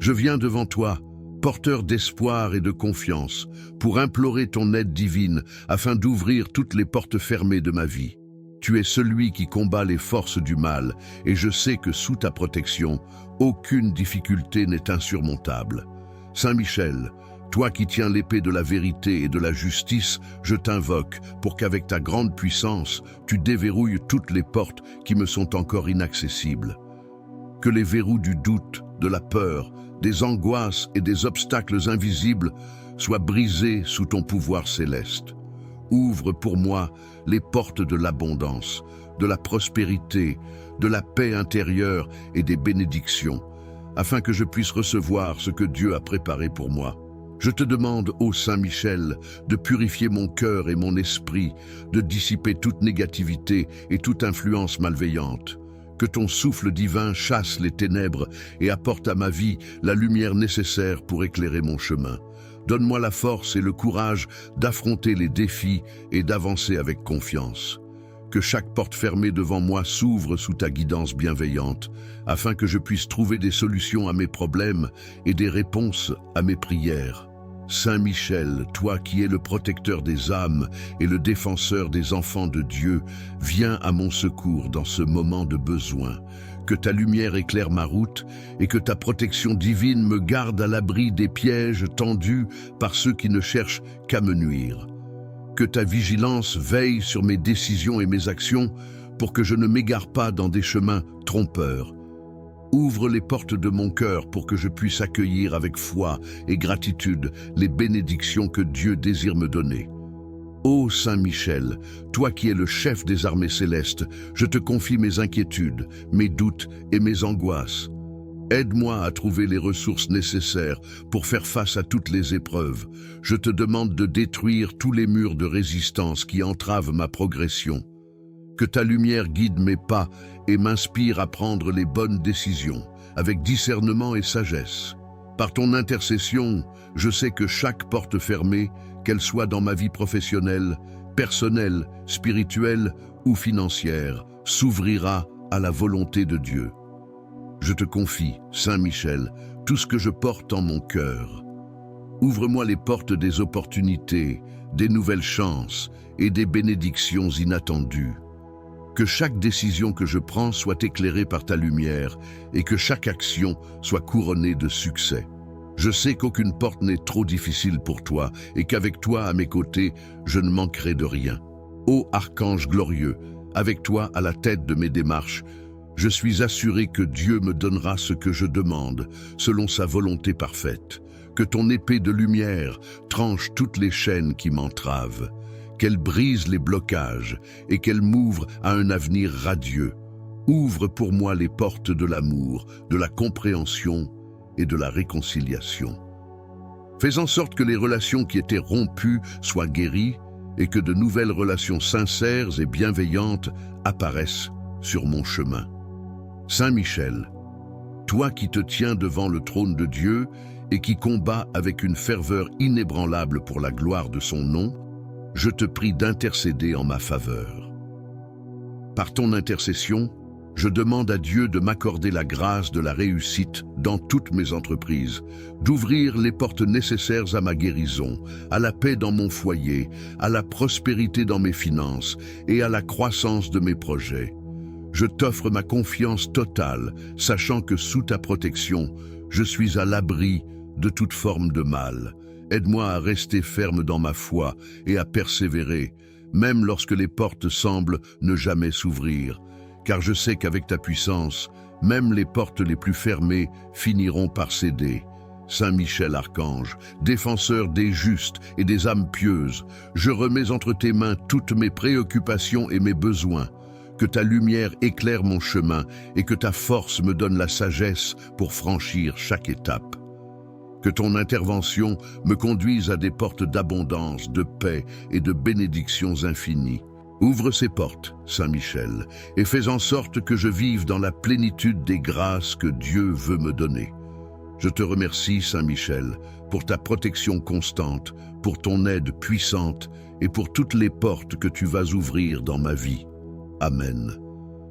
Je viens devant toi, porteur d'espoir et de confiance, pour implorer ton aide divine afin d'ouvrir toutes les portes fermées de ma vie. Tu es celui qui combat les forces du mal, et je sais que sous ta protection, aucune difficulté n'est insurmontable. Saint Michel, toi qui tiens l'épée de la vérité et de la justice, je t'invoque pour qu'avec ta grande puissance, tu déverrouilles toutes les portes qui me sont encore inaccessibles. Que les verrous du doute, de la peur, des angoisses et des obstacles invisibles soient brisés sous ton pouvoir céleste. Ouvre pour moi les portes de l'abondance, de la prospérité, de la paix intérieure et des bénédictions, afin que je puisse recevoir ce que Dieu a préparé pour moi. Je te demande, ô Saint Michel, de purifier mon cœur et mon esprit, de dissiper toute négativité et toute influence malveillante. Que ton souffle divin chasse les ténèbres et apporte à ma vie la lumière nécessaire pour éclairer mon chemin. Donne-moi la force et le courage d'affronter les défis et d'avancer avec confiance. Que chaque porte fermée devant moi s'ouvre sous ta guidance bienveillante, afin que je puisse trouver des solutions à mes problèmes et des réponses à mes prières. Saint Michel, toi qui es le protecteur des âmes et le défenseur des enfants de Dieu, viens à mon secours dans ce moment de besoin. Que ta lumière éclaire ma route et que ta protection divine me garde à l'abri des pièges tendus par ceux qui ne cherchent qu'à me nuire. Que ta vigilance veille sur mes décisions et mes actions pour que je ne m'égare pas dans des chemins trompeurs. Ouvre les portes de mon cœur pour que je puisse accueillir avec foi et gratitude les bénédictions que Dieu désire me donner. Ô Saint Michel, toi qui es le chef des armées célestes, je te confie mes inquiétudes, mes doutes et mes angoisses. Aide-moi à trouver les ressources nécessaires pour faire face à toutes les épreuves. Je te demande de détruire tous les murs de résistance qui entravent ma progression. Que ta lumière guide mes pas et m'inspire à prendre les bonnes décisions, avec discernement et sagesse. Par ton intercession, je sais que chaque porte fermée, qu'elle soit dans ma vie professionnelle, personnelle, spirituelle ou financière, s'ouvrira à la volonté de Dieu. Je te confie, Saint Michel, tout ce que je porte en mon cœur. Ouvre-moi les portes des opportunités, des nouvelles chances et des bénédictions inattendues. Que chaque décision que je prends soit éclairée par ta lumière et que chaque action soit couronnée de succès. Je sais qu'aucune porte n'est trop difficile pour toi et qu'avec toi à mes côtés, je ne manquerai de rien. Ô Archange glorieux, avec toi à la tête de mes démarches, je suis assuré que Dieu me donnera ce que je demande, selon sa volonté parfaite. Que ton épée de lumière tranche toutes les chaînes qui m'entravent, qu'elle brise les blocages et qu'elle m'ouvre à un avenir radieux. Ouvre pour moi les portes de l'amour, de la compréhension et de la réconciliation. Fais en sorte que les relations qui étaient rompues soient guéries et que de nouvelles relations sincères et bienveillantes apparaissent sur mon chemin. Saint Michel, toi qui te tiens devant le trône de Dieu et qui combat avec une ferveur inébranlable pour la gloire de son nom, je te prie d'intercéder en ma faveur. Par ton intercession, je demande à Dieu de m'accorder la grâce de la réussite dans toutes mes entreprises, d'ouvrir les portes nécessaires à ma guérison, à la paix dans mon foyer, à la prospérité dans mes finances et à la croissance de mes projets. Je t'offre ma confiance totale, sachant que sous ta protection, je suis à l'abri de toute forme de mal. Aide-moi à rester ferme dans ma foi et à persévérer, même lorsque les portes semblent ne jamais s'ouvrir, car je sais qu'avec ta puissance, même les portes les plus fermées finiront par céder. Saint Michel Archange, défenseur des justes et des âmes pieuses, je remets entre tes mains toutes mes préoccupations et mes besoins. Que ta lumière éclaire mon chemin et que ta force me donne la sagesse pour franchir chaque étape. Que ton intervention me conduise à des portes d'abondance, de paix et de bénédictions infinies. Ouvre ces portes, Saint Michel, et fais en sorte que je vive dans la plénitude des grâces que Dieu veut me donner. Je te remercie, Saint Michel, pour ta protection constante, pour ton aide puissante et pour toutes les portes que tu vas ouvrir dans ma vie. Amen.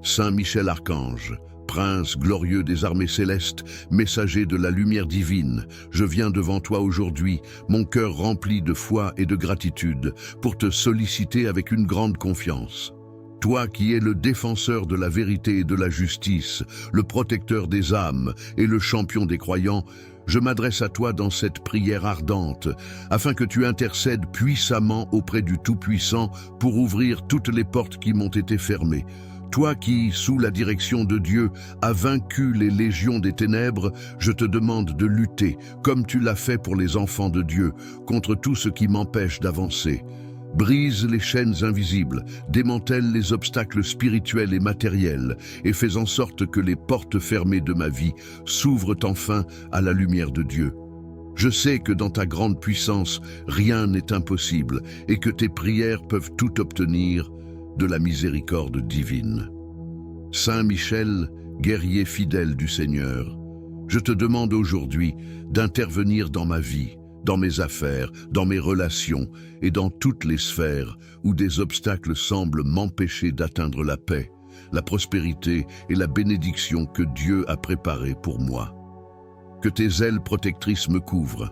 Saint Michel Archange, Prince glorieux des armées célestes, messager de la lumière divine, je viens devant toi aujourd'hui, mon cœur rempli de foi et de gratitude, pour te solliciter avec une grande confiance. Toi qui es le défenseur de la vérité et de la justice, le protecteur des âmes et le champion des croyants, je m'adresse à toi dans cette prière ardente, afin que tu intercèdes puissamment auprès du Tout-Puissant pour ouvrir toutes les portes qui m'ont été fermées. Toi qui, sous la direction de Dieu, as vaincu les légions des ténèbres, je te demande de lutter, comme tu l'as fait pour les enfants de Dieu, contre tout ce qui m'empêche d'avancer. Brise les chaînes invisibles, démantèle les obstacles spirituels et matériels, et fais en sorte que les portes fermées de ma vie s'ouvrent enfin à la lumière de Dieu. Je sais que dans ta grande puissance, rien n'est impossible, et que tes prières peuvent tout obtenir de la miséricorde divine. Saint Michel, guerrier fidèle du Seigneur, je te demande aujourd'hui d'intervenir dans ma vie, dans mes affaires, dans mes relations et dans toutes les sphères où des obstacles semblent m'empêcher d'atteindre la paix, la prospérité et la bénédiction que Dieu a préparée pour moi. Que tes ailes protectrices me couvrent,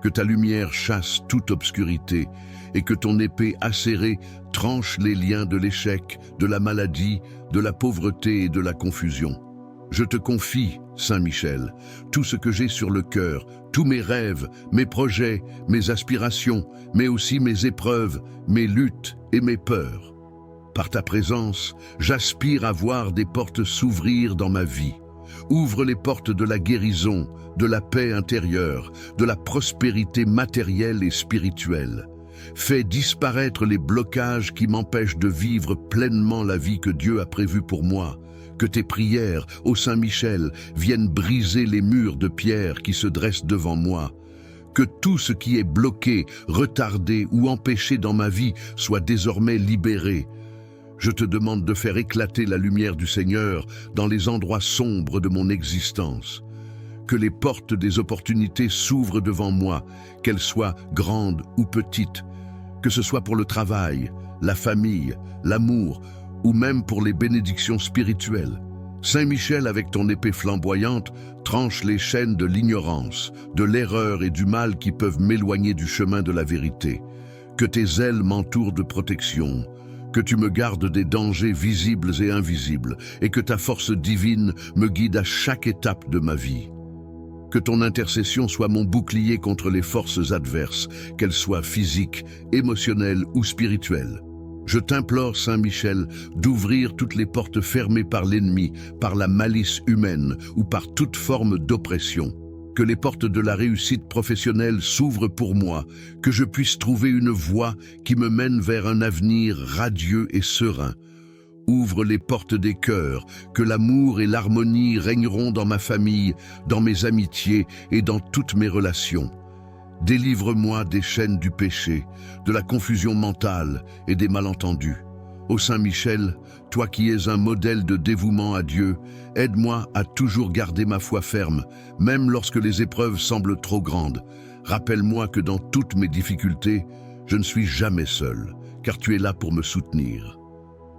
que ta lumière chasse toute obscurité et que ton épée acérée tranche les liens de l'échec, de la maladie, de la pauvreté et de la confusion. Je te confie, Saint Michel, tout ce que j'ai sur le cœur, tous mes rêves, mes projets, mes aspirations, mais aussi mes épreuves, mes luttes et mes peurs. Par ta présence, j'aspire à voir des portes s'ouvrir dans ma vie. Ouvre les portes de la guérison, de la paix intérieure, de la prospérité matérielle et spirituelle. Fais disparaître les blocages qui m'empêchent de vivre pleinement la vie que Dieu a prévue pour moi. Que tes prières, ô Saint Michel, viennent briser les murs de pierre qui se dressent devant moi. Que tout ce qui est bloqué, retardé ou empêché dans ma vie soit désormais libéré. Je te demande de faire éclater la lumière du Seigneur dans les endroits sombres de mon existence. Que les portes des opportunités s'ouvrent devant moi, qu'elles soient grandes ou petites. Que ce soit pour le travail, la famille, l'amour, ou même pour les bénédictions spirituelles. Saint Michel, avec ton épée flamboyante, tranche les chaînes de l'ignorance, de l'erreur et du mal qui peuvent m'éloigner du chemin de la vérité. Que tes ailes m'entourent de protection, que tu me gardes des dangers visibles et invisibles, et que ta force divine me guide à chaque étape de ma vie. Que ton intercession soit mon bouclier contre les forces adverses, qu'elles soient physiques, émotionnelles ou spirituelles. Je t'implore, Saint Michel, d'ouvrir toutes les portes fermées par l'ennemi, par la malice humaine ou par toute forme d'oppression. Que les portes de la réussite professionnelle s'ouvrent pour moi, que je puisse trouver une voie qui me mène vers un avenir radieux et serein. Ouvre les portes des cœurs, que l'amour et l'harmonie régneront dans ma famille, dans mes amitiés et dans toutes mes relations. Délivre-moi des chaînes du péché, de la confusion mentale et des malentendus. Ô Saint Michel, toi qui es un modèle de dévouement à Dieu, aide-moi à toujours garder ma foi ferme, même lorsque les épreuves semblent trop grandes. Rappelle-moi que dans toutes mes difficultés, je ne suis jamais seul, car tu es là pour me soutenir.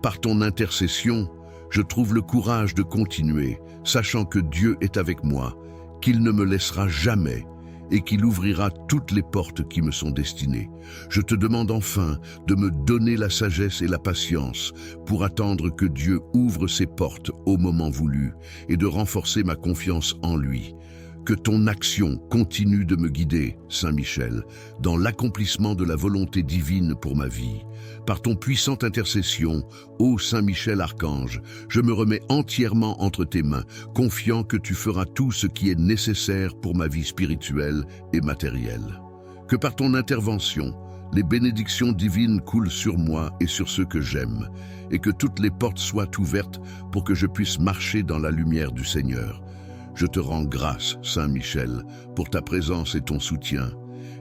Par ton intercession, je trouve le courage de continuer, sachant que Dieu est avec moi, qu'il ne me laissera jamais et qu'il ouvrira toutes les portes qui me sont destinées. Je te demande enfin de me donner la sagesse et la patience pour attendre que Dieu ouvre ses portes au moment voulu et de renforcer ma confiance en lui. Que ton action continue de me guider, Saint Michel, dans l'accomplissement de la volonté divine pour ma vie. Par ton puissante intercession, ô Saint Michel Archange, je me remets entièrement entre tes mains, confiant que tu feras tout ce qui est nécessaire pour ma vie spirituelle et matérielle. Que par ton intervention, les bénédictions divines coulent sur moi et sur ceux que j'aime, et que toutes les portes soient ouvertes pour que je puisse marcher dans la lumière du Seigneur. Je te rends grâce, Saint Michel, pour ta présence et ton soutien,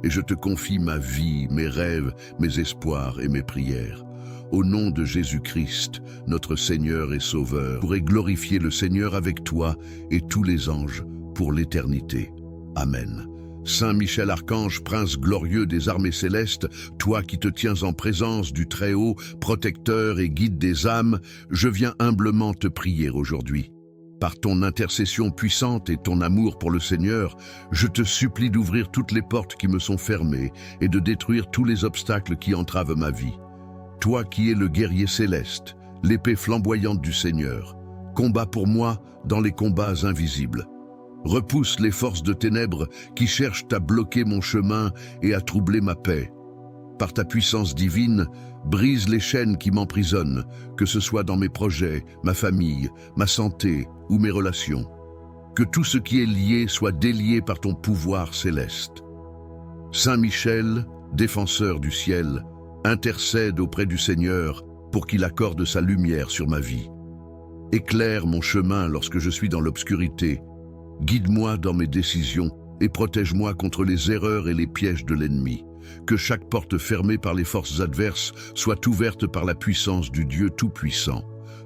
et je te confie ma vie, mes rêves, mes espoirs et mes prières. Au nom de Jésus-Christ, notre Seigneur et Sauveur, je pourrai glorifier le Seigneur avec toi et tous les anges pour l'éternité. Amen. Saint Michel Archange, prince glorieux des armées célestes, toi qui te tiens en présence du Très-Haut, protecteur et guide des âmes, je viens humblement te prier aujourd'hui. Par ton intercession puissante et ton amour pour le Seigneur, je te supplie d'ouvrir toutes les portes qui me sont fermées et de détruire tous les obstacles qui entravent ma vie. Toi qui es le guerrier céleste, l'épée flamboyante du Seigneur, combat pour moi dans les combats invisibles. Repousse les forces de ténèbres qui cherchent à bloquer mon chemin et à troubler ma paix. Par ta puissance divine, brise les chaînes qui m'emprisonnent, que ce soit dans mes projets, ma famille, ma santé ou mes relations. Que tout ce qui est lié soit délié par ton pouvoir céleste. Saint Michel, défenseur du ciel, intercède auprès du Seigneur pour qu'il accorde sa lumière sur ma vie. Éclaire mon chemin lorsque je suis dans l'obscurité. Guide-moi dans mes décisions et protège-moi contre les erreurs et les pièges de l'ennemi. Que chaque porte fermée par les forces adverses soit ouverte par la puissance du Dieu Tout-Puissant.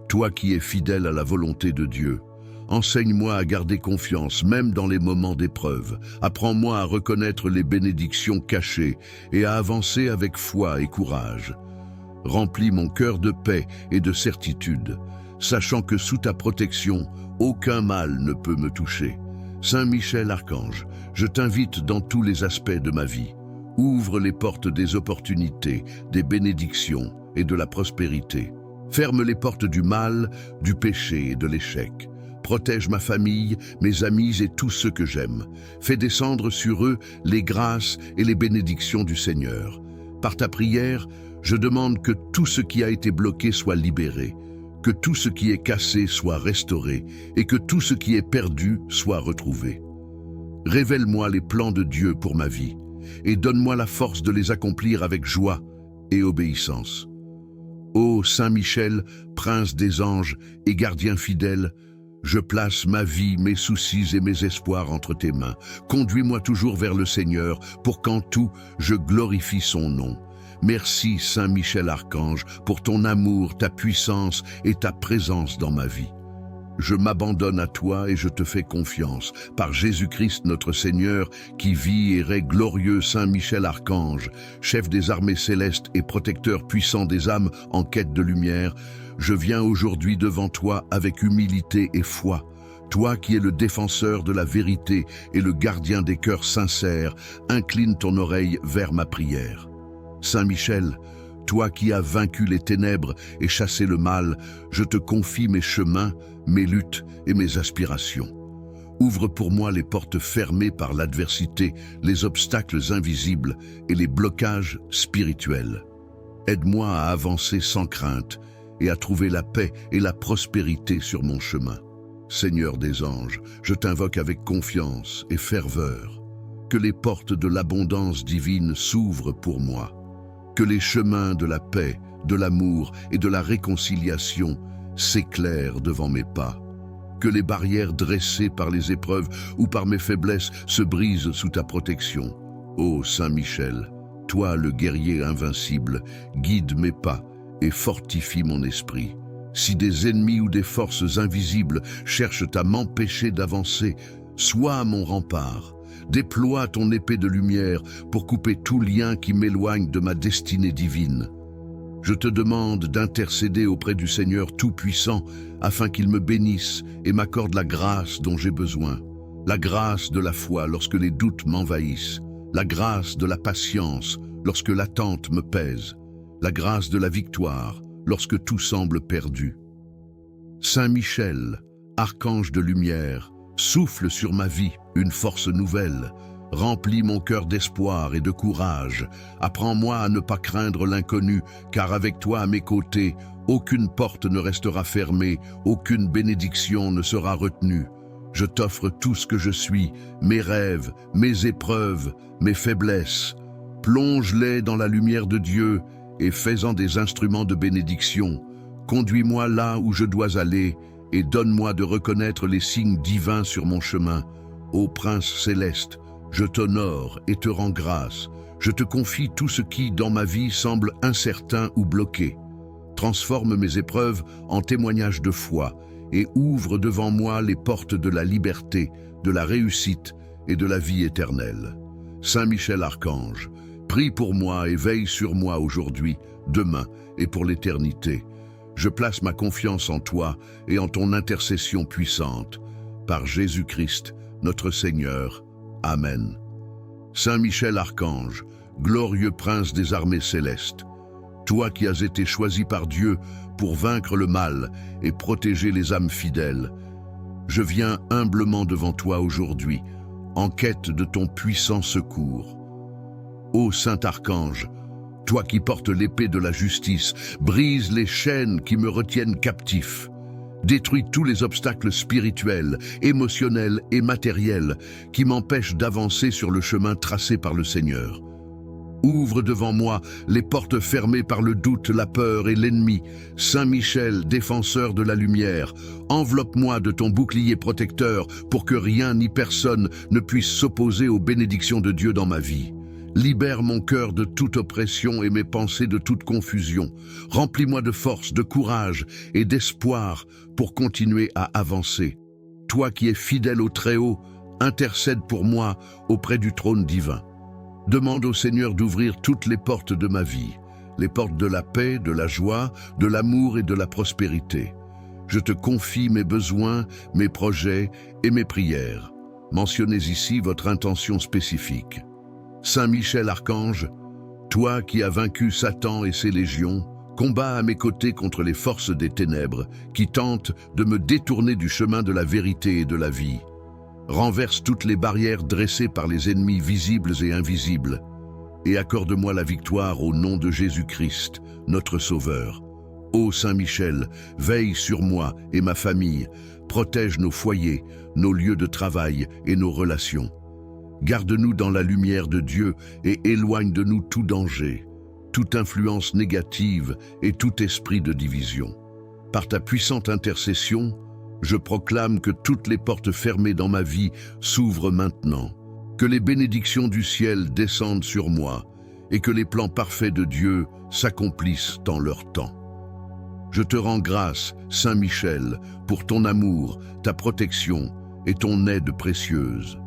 Toi qui es fidèle à la volonté de Dieu, enseigne-moi à garder confiance même dans les moments d'épreuve. Apprends-moi à reconnaître les bénédictions cachées et à avancer avec foi et courage. Remplis mon cœur de paix et de certitude, sachant que sous ta protection, aucun mal ne peut me toucher. Saint Michel Archange, je t'invite dans tous les aspects de ma vie. Ouvre les portes des opportunités, des bénédictions et de la prospérité. Ferme les portes du mal, du péché et de l'échec. Protège ma famille, mes amis et tous ceux que j'aime. Fais descendre sur eux les grâces et les bénédictions du Seigneur. Par ta prière, je demande que tout ce qui a été bloqué soit libéré, que tout ce qui est cassé soit restauré et que tout ce qui est perdu soit retrouvé. Révèle-moi les plans de Dieu pour ma vie et donne-moi la force de les accomplir avec joie et obéissance. Ô Saint Michel, prince des anges et gardien fidèle, je place ma vie, mes soucis et mes espoirs entre tes mains. Conduis-moi toujours vers le Seigneur pour qu'en tout, je glorifie son nom. Merci Saint Michel Archange pour ton amour, ta puissance et ta présence dans ma vie. Je m'abandonne à toi et je te fais confiance. Par Jésus-Christ notre Seigneur, qui vit et règne glorieux Saint Michel Archange, chef des armées célestes et protecteur puissant des âmes en quête de lumière, je viens aujourd'hui devant toi avec humilité et foi. Toi qui es le défenseur de la vérité et le gardien des cœurs sincères, incline ton oreille vers ma prière. Saint Michel, toi qui as vaincu les ténèbres et chassé le mal, je te confie mes chemins, mes luttes et mes aspirations. Ouvre pour moi les portes fermées par l'adversité, les obstacles invisibles et les blocages spirituels. Aide-moi à avancer sans crainte et à trouver la paix et la prospérité sur mon chemin. Seigneur des anges, je t'invoque avec confiance et ferveur. Que les portes de l'abondance divine s'ouvrent pour moi. Que les chemins de la paix, de l'amour et de la réconciliation s'éclairent devant mes pas. Que les barrières dressées par les épreuves ou par mes faiblesses se brisent sous ta protection. Ô Saint Michel, toi le guerrier invincible, guide mes pas et fortifie mon esprit. Si des ennemis ou des forces invisibles cherchent à m'empêcher d'avancer, sois mon rempart. Déploie ton épée de lumière pour couper tout lien qui m'éloigne de ma destinée divine. Je te demande d'intercéder auprès du Seigneur Tout-Puissant afin qu'il me bénisse et m'accorde la grâce dont j'ai besoin. La grâce de la foi lorsque les doutes m'envahissent. La grâce de la patience lorsque l'attente me pèse. La grâce de la victoire lorsque tout semble perdu. Saint Michel, archange de lumière, souffle sur ma vie une force nouvelle. Remplis mon cœur d'espoir et de courage. Apprends-moi à ne pas craindre l'inconnu, car avec toi à mes côtés, aucune porte ne restera fermée, aucune bénédiction ne sera retenue. Je t'offre tout ce que je suis, mes rêves, mes épreuves, mes faiblesses. Plonge-les dans la lumière de Dieu et fais-en des instruments de bénédiction. Conduis-moi là où je dois aller et donne-moi de reconnaître les signes divins sur mon chemin. Ô Prince céleste, je t'honore et te rends grâce. Je te confie tout ce qui, dans ma vie, semble incertain ou bloqué. Transforme mes épreuves en témoignages de foi et ouvre devant moi les portes de la liberté, de la réussite et de la vie éternelle. Saint Michel Archange, prie pour moi et veille sur moi aujourd'hui, demain et pour l'éternité. Je place ma confiance en toi et en ton intercession puissante. Par Jésus-Christ, notre Seigneur. Amen. Saint Michel Archange, glorieux prince des armées célestes, toi qui as été choisi par Dieu pour vaincre le mal et protéger les âmes fidèles, je viens humblement devant toi aujourd'hui, en quête de ton puissant secours. Ô Saint Archange, toi qui portes l'épée de la justice, brise les chaînes qui me retiennent captif. Détruis tous les obstacles spirituels, émotionnels et matériels qui m'empêchent d'avancer sur le chemin tracé par le Seigneur. Ouvre devant moi les portes fermées par le doute, la peur et l'ennemi. Saint Michel, défenseur de la lumière, enveloppe-moi de ton bouclier protecteur pour que rien ni personne ne puisse s'opposer aux bénédictions de Dieu dans ma vie. Libère mon cœur de toute oppression et mes pensées de toute confusion. Remplis-moi de force, de courage et d'espoir pour continuer à avancer. Toi qui es fidèle au Très-Haut, intercède pour moi auprès du trône divin. Demande au Seigneur d'ouvrir toutes les portes de ma vie, les portes de la paix, de la joie, de l'amour et de la prospérité. Je te confie mes besoins, mes projets et mes prières. Mentionnez ici votre intention spécifique. Saint Michel Archange, toi qui as vaincu Satan et ses légions, combats à mes côtés contre les forces des ténèbres qui tentent de me détourner du chemin de la vérité et de la vie. Renverse toutes les barrières dressées par les ennemis visibles et invisibles et accorde-moi la victoire au nom de Jésus-Christ, notre Sauveur. Ô Saint Michel, veille sur moi et ma famille, protège nos foyers, nos lieux de travail et nos relations. Garde-nous dans la lumière de Dieu et éloigne de nous tout danger, toute influence négative et tout esprit de division. Par ta puissante intercession, je proclame que toutes les portes fermées dans ma vie s'ouvrent maintenant, que les bénédictions du ciel descendent sur moi et que les plans parfaits de Dieu s'accomplissent en leur temps. Je te rends grâce, Saint Michel, pour ton amour, ta protection et ton aide précieuse.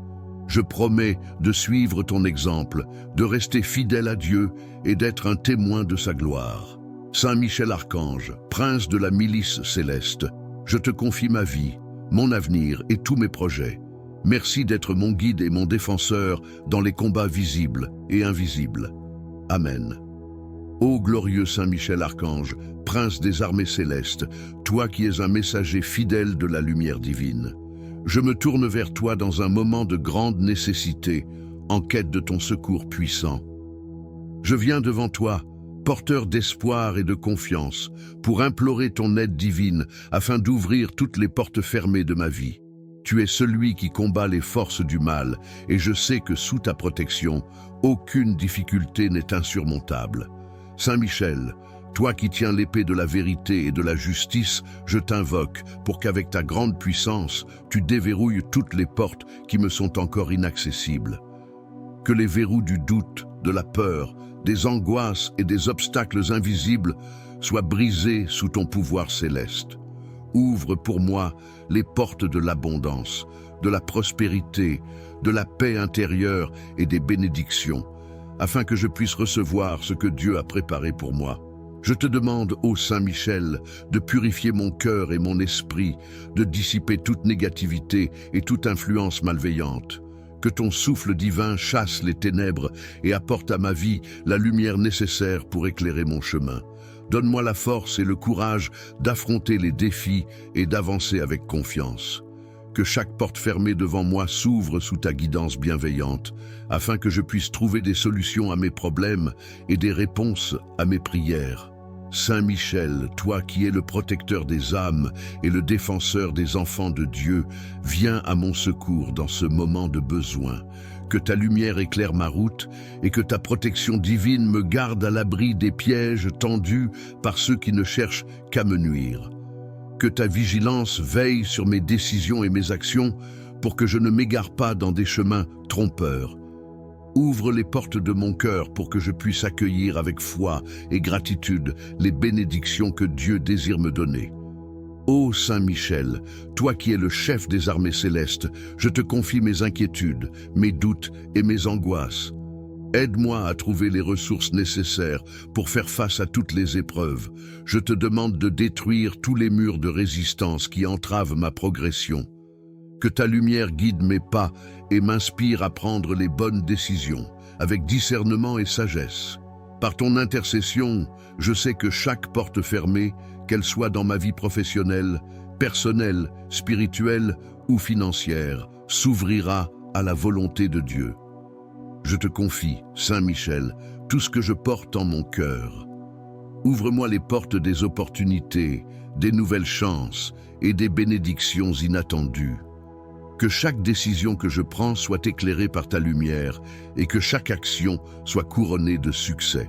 Je promets de suivre ton exemple, de rester fidèle à Dieu et d'être un témoin de sa gloire. Saint Michel Archange, prince de la milice céleste, je te confie ma vie, mon avenir et tous mes projets. Merci d'être mon guide et mon défenseur dans les combats visibles et invisibles. Amen. Ô glorieux Saint Michel Archange, prince des armées célestes, toi qui es un messager fidèle de la lumière divine, je me tourne vers toi dans un moment de grande nécessité, en quête de ton secours puissant. Je viens devant toi, porteur d'espoir et de confiance, pour implorer ton aide divine afin d'ouvrir toutes les portes fermées de ma vie. Tu es celui qui combat les forces du mal, et je sais que sous ta protection, aucune difficulté n'est insurmontable. Saint Michel, toi qui tiens l'épée de la vérité et de la justice, je t'invoque pour qu'avec ta grande puissance, tu déverrouilles toutes les portes qui me sont encore inaccessibles. Que les verrous du doute, de la peur, des angoisses et des obstacles invisibles soient brisés sous ton pouvoir céleste. Ouvre pour moi les portes de l'abondance, de la prospérité, de la paix intérieure et des bénédictions, afin que je puisse recevoir ce que Dieu a préparé pour moi. Je te demande, ô Saint Michel, de purifier mon cœur et mon esprit, de dissiper toute négativité et toute influence malveillante. Que ton souffle divin chasse les ténèbres et apporte à ma vie la lumière nécessaire pour éclairer mon chemin. Donne-moi la force et le courage d'affronter les défis et d'avancer avec confiance. Que chaque porte fermée devant moi s'ouvre sous ta guidance bienveillante, afin que je puisse trouver des solutions à mes problèmes et des réponses à mes prières. Saint Michel, toi qui es le protecteur des âmes et le défenseur des enfants de Dieu, viens à mon secours dans ce moment de besoin. Que ta lumière éclaire ma route et que ta protection divine me garde à l'abri des pièges tendus par ceux qui ne cherchent qu'à me nuire. Que ta vigilance veille sur mes décisions et mes actions pour que je ne m'égare pas dans des chemins trompeurs. Ouvre les portes de mon cœur pour que je puisse accueillir avec foi et gratitude les bénédictions que Dieu désire me donner. Ô Saint Michel, toi qui es le chef des armées célestes, je te confie mes inquiétudes, mes doutes et mes angoisses. Aide-moi à trouver les ressources nécessaires pour faire face à toutes les épreuves. Je te demande de détruire tous les murs de résistance qui entravent ma progression. Que ta lumière guide mes pas et m'inspire à prendre les bonnes décisions, avec discernement et sagesse. Par ton intercession, je sais que chaque porte fermée, qu'elle soit dans ma vie professionnelle, personnelle, spirituelle ou financière, s'ouvrira à la volonté de Dieu. Je te confie, Saint Michel, tout ce que je porte en mon cœur. Ouvre-moi les portes des opportunités, des nouvelles chances et des bénédictions inattendues. Que chaque décision que je prends soit éclairée par ta lumière et que chaque action soit couronnée de succès.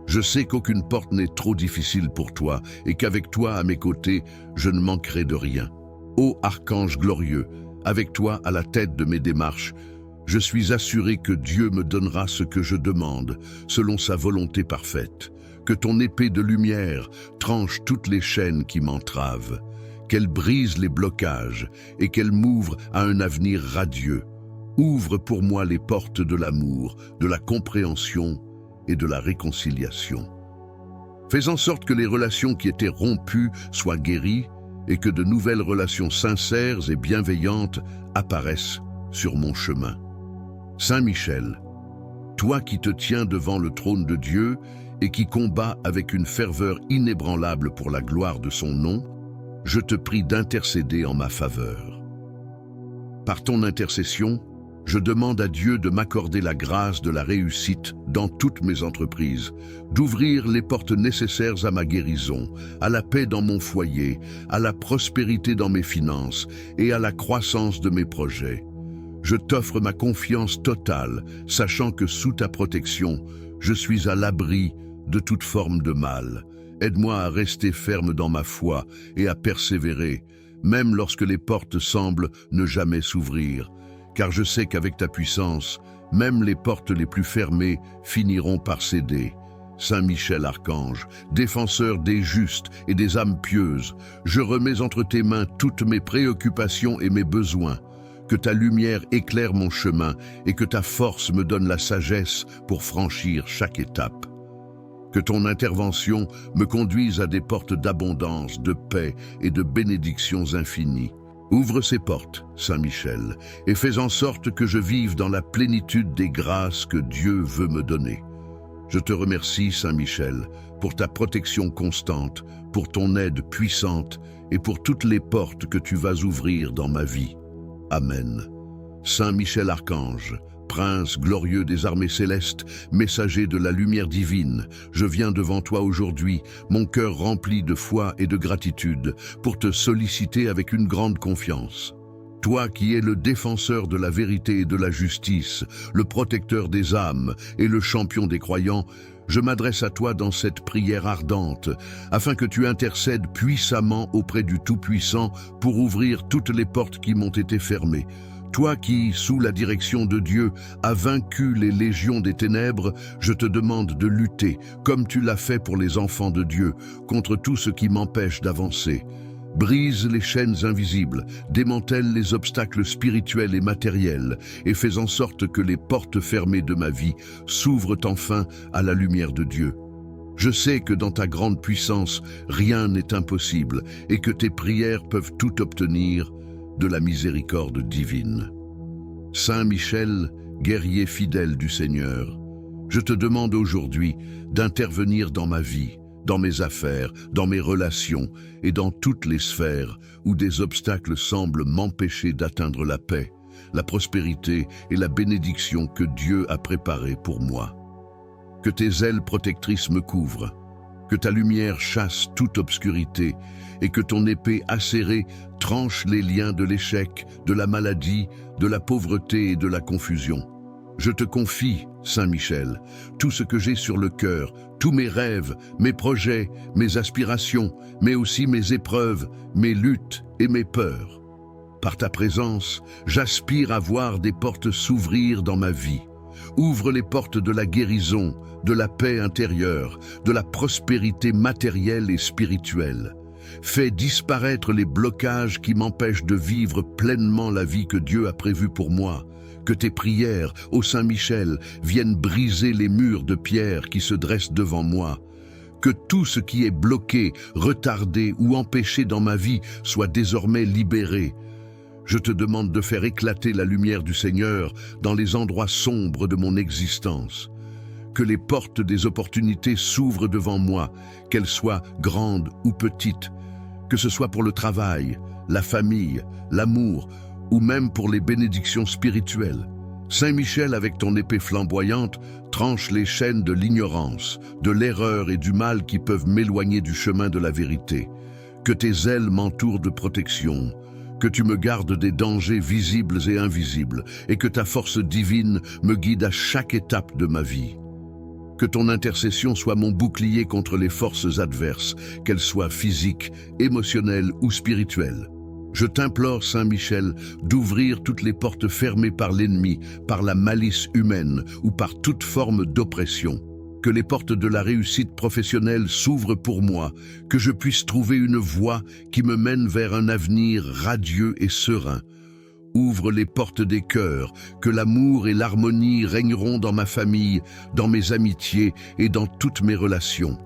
Je sais qu'aucune porte n'est trop difficile pour toi et qu'avec toi à mes côtés, je ne manquerai de rien. Ô Archange glorieux, avec toi à la tête de mes démarches, je suis assuré que Dieu me donnera ce que je demande, selon sa volonté parfaite. Que ton épée de lumière tranche toutes les chaînes qui m'entravent, qu'elle brise les blocages et qu'elle m'ouvre à un avenir radieux. Ouvre pour moi les portes de l'amour, de la compréhension et de la réconciliation. Fais en sorte que les relations qui étaient rompues soient guéries et que de nouvelles relations sincères et bienveillantes apparaissent sur mon chemin. Saint Michel, toi qui te tiens devant le trône de Dieu et qui combats avec une ferveur inébranlable pour la gloire de son nom, je te prie d'intercéder en ma faveur. Par ton intercession, je demande à Dieu de m'accorder la grâce de la réussite dans toutes mes entreprises, d'ouvrir les portes nécessaires à ma guérison, à la paix dans mon foyer, à la prospérité dans mes finances et à la croissance de mes projets. Je t'offre ma confiance totale, sachant que sous ta protection, je suis à l'abri de toute forme de mal. Aide-moi à rester ferme dans ma foi et à persévérer, même lorsque les portes semblent ne jamais s'ouvrir, car je sais qu'avec ta puissance, même les portes les plus fermées finiront par céder. Saint Michel Archange, défenseur des justes et des âmes pieuses, je remets entre tes mains toutes mes préoccupations et mes besoins. Que ta lumière éclaire mon chemin et que ta force me donne la sagesse pour franchir chaque étape. Que ton intervention me conduise à des portes d'abondance, de paix et de bénédictions infinies. Ouvre ces portes, Saint Michel, et fais en sorte que je vive dans la plénitude des grâces que Dieu veut me donner. Je te remercie, Saint Michel, pour ta protection constante, pour ton aide puissante et pour toutes les portes que tu vas ouvrir dans ma vie. Amen. Saint Michel Archange, Prince glorieux des armées célestes, messager de la lumière divine, je viens devant toi aujourd'hui, mon cœur rempli de foi et de gratitude, pour te solliciter avec une grande confiance. Toi qui es le défenseur de la vérité et de la justice, le protecteur des âmes et le champion des croyants, je m'adresse à toi dans cette prière ardente, afin que tu intercèdes puissamment auprès du Tout-Puissant pour ouvrir toutes les portes qui m'ont été fermées. Toi qui, sous la direction de Dieu, as vaincu les légions des ténèbres, je te demande de lutter, comme tu l'as fait pour les enfants de Dieu, contre tout ce qui m'empêche d'avancer. Brise les chaînes invisibles, démantèle les obstacles spirituels et matériels, et fais en sorte que les portes fermées de ma vie s'ouvrent enfin à la lumière de Dieu. Je sais que dans ta grande puissance, rien n'est impossible, et que tes prières peuvent tout obtenir de la miséricorde divine. Saint Michel, guerrier fidèle du Seigneur, je te demande aujourd'hui d'intervenir dans ma vie, dans mes affaires, dans mes relations et dans toutes les sphères où des obstacles semblent m'empêcher d'atteindre la paix, la prospérité et la bénédiction que Dieu a préparée pour moi. Que tes ailes protectrices me couvrent, que ta lumière chasse toute obscurité et que ton épée acérée tranche les liens de l'échec, de la maladie, de la pauvreté et de la confusion. Je te confie, Saint Michel, tout ce que j'ai sur le cœur, tous mes rêves, mes projets, mes aspirations, mais aussi mes épreuves, mes luttes et mes peurs. Par ta présence, j'aspire à voir des portes s'ouvrir dans ma vie. Ouvre les portes de la guérison, de la paix intérieure, de la prospérité matérielle et spirituelle. Fais disparaître les blocages qui m'empêchent de vivre pleinement la vie que Dieu a prévue pour moi. Que tes prières, ô Saint Michel, viennent briser les murs de pierre qui se dressent devant moi. Que tout ce qui est bloqué, retardé ou empêché dans ma vie soit désormais libéré. Je te demande de faire éclater la lumière du Seigneur dans les endroits sombres de mon existence. Que les portes des opportunités s'ouvrent devant moi, qu'elles soient grandes ou petites, que ce soit pour le travail, la famille, l'amour ou même pour les bénédictions spirituelles. Saint Michel, avec ton épée flamboyante, tranche les chaînes de l'ignorance, de l'erreur et du mal qui peuvent m'éloigner du chemin de la vérité. Que tes ailes m'entourent de protection, que tu me gardes des dangers visibles et invisibles, et que ta force divine me guide à chaque étape de ma vie. Que ton intercession soit mon bouclier contre les forces adverses, qu'elles soient physiques, émotionnelles ou spirituelles. Je t'implore, Saint Michel, d'ouvrir toutes les portes fermées par l'ennemi, par la malice humaine ou par toute forme d'oppression. Que les portes de la réussite professionnelle s'ouvrent pour moi, que je puisse trouver une voie qui me mène vers un avenir radieux et serein. Ouvre les portes des cœurs, que l'amour et l'harmonie régneront dans ma famille, dans mes amitiés et dans toutes mes relations.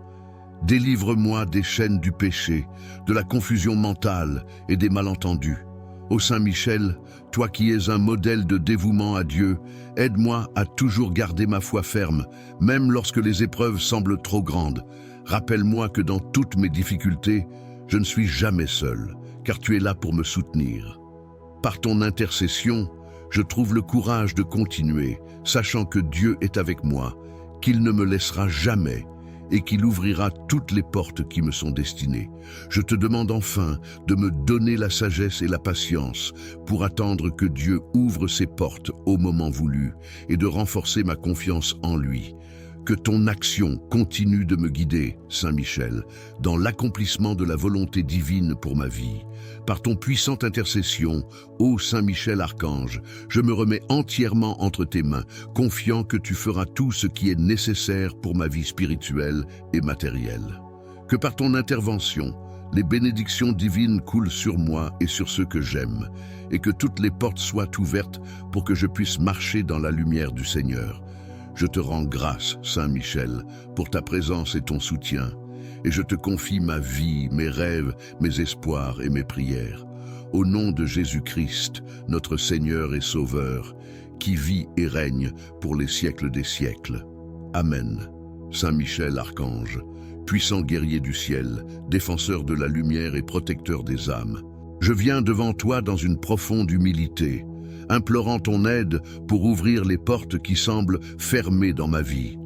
Délivre-moi des chaînes du péché, de la confusion mentale et des malentendus. Ô Saint Michel, toi qui es un modèle de dévouement à Dieu, aide-moi à toujours garder ma foi ferme, même lorsque les épreuves semblent trop grandes. Rappelle-moi que dans toutes mes difficultés, je ne suis jamais seul, car tu es là pour me soutenir. Par ton intercession, je trouve le courage de continuer, sachant que Dieu est avec moi, qu'il ne me laissera jamais et qu'il ouvrira toutes les portes qui me sont destinées. Je te demande enfin de me donner la sagesse et la patience pour attendre que Dieu ouvre ses portes au moment voulu et de renforcer ma confiance en lui. Que ton action continue de me guider, Saint Michel, dans l'accomplissement de la volonté divine pour ma vie. Par ton puissante intercession, ô Saint Michel Archange, je me remets entièrement entre tes mains, confiant que tu feras tout ce qui est nécessaire pour ma vie spirituelle et matérielle. Que par ton intervention, les bénédictions divines coulent sur moi et sur ceux que j'aime, et que toutes les portes soient ouvertes pour que je puisse marcher dans la lumière du Seigneur. Je te rends grâce, Saint Michel, pour ta présence et ton soutien, et je te confie ma vie, mes rêves, mes espoirs et mes prières. Au nom de Jésus-Christ, notre Seigneur et Sauveur, qui vit et règne pour les siècles des siècles. Amen. Saint Michel Archange, puissant guerrier du ciel, défenseur de la lumière et protecteur des âmes, je viens devant toi dans une profonde humilité, implorant ton aide pour ouvrir les portes qui semblent fermées dans ma vie.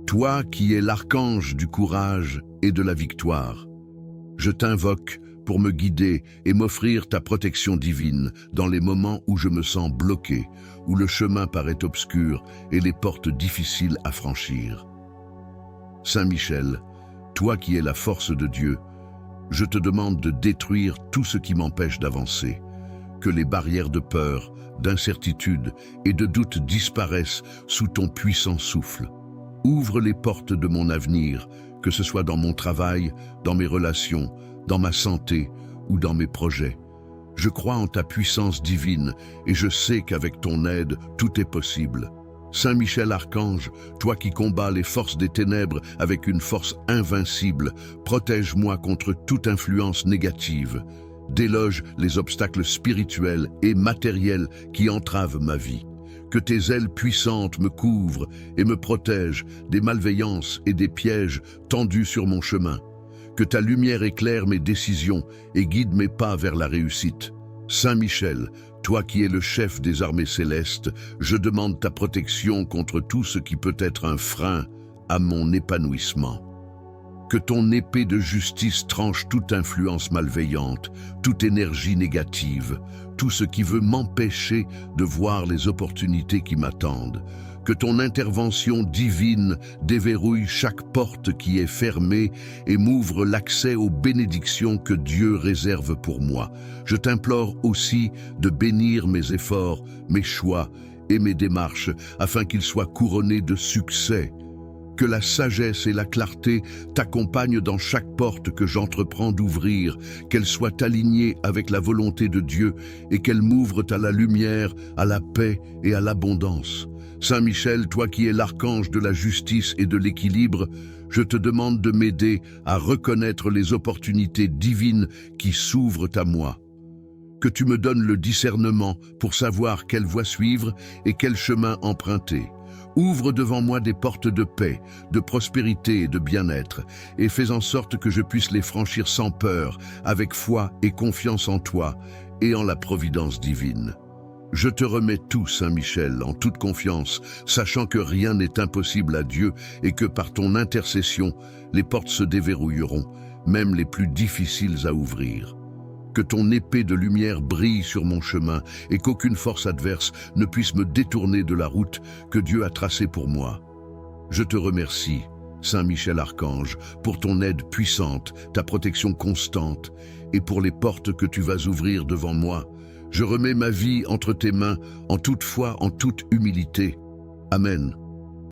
Toi qui es l'archange du courage et de la victoire, je t'invoque pour me guider et m'offrir ta protection divine dans les moments où je me sens bloqué, où le chemin paraît obscur et les portes difficiles à franchir. Saint Michel, toi qui es la force de Dieu, je te demande de détruire tout ce qui m'empêche d'avancer. que les barrières de peur, d'incertitude et de doute disparaissent sous ton puissant souffle. Ouvre les portes de mon avenir, que ce soit dans mon travail, dans mes relations, dans ma santé ou dans mes projets. Je crois en ta puissance divine et je sais qu'avec ton aide, tout est possible. Saint Michel Archange, toi qui combats les forces des ténèbres avec une force invincible, protège-moi contre toute influence négative. Déloge les obstacles spirituels et matériels qui entravent ma vie. Que tes ailes puissantes me couvrent et me protègent des malveillances et des pièges tendus sur mon chemin. Que ta lumière éclaire mes décisions et guide mes pas vers la réussite. Saint Michel, toi qui es le chef des armées célestes, je demande ta protection contre tout ce qui peut être un frein à mon épanouissement. Que ton épée de justice tranche toute influence malveillante, toute énergie négative, tout ce qui veut m'empêcher de voir les opportunités qui m'attendent. Que ton intervention divine déverrouille chaque porte qui est fermée et m'ouvre l'accès aux bénédictions que Dieu réserve pour moi. Je t'implore aussi de bénir mes efforts, mes choix et mes démarches afin qu'ils soient couronnés de succès. Que la sagesse et la clarté t'accompagnent dans chaque porte que j'entreprends d'ouvrir, qu'elles soient alignées avec la volonté de Dieu et qu'elles m'ouvrent à la lumière, à la paix et à l'abondance. Saint Michel, toi qui es l'archange de la justice et de l'équilibre, je te demande de m'aider à reconnaître les opportunités divines qui s'ouvrent à moi. Que tu me donnes le discernement pour savoir quelle voie suivre et quel chemin emprunter. Ouvre devant moi des portes de paix, de prospérité et de bien-être, et fais en sorte que je puisse les franchir sans peur, avec foi et confiance en toi et en la providence divine. Je te remets tout, Saint Michel, en toute confiance, sachant que rien n'est impossible à Dieu et que par ton intercession, les portes se déverrouilleront, même les plus difficiles à ouvrir. Que ton épée de lumière brille sur mon chemin et qu'aucune force adverse ne puisse me détourner de la route que Dieu a tracée pour moi. Je te remercie, Saint Michel Archange, pour ton aide puissante, ta protection constante et pour les portes que tu vas ouvrir devant moi. Je remets ma vie entre tes mains, en toute foi, en toute humilité. Amen.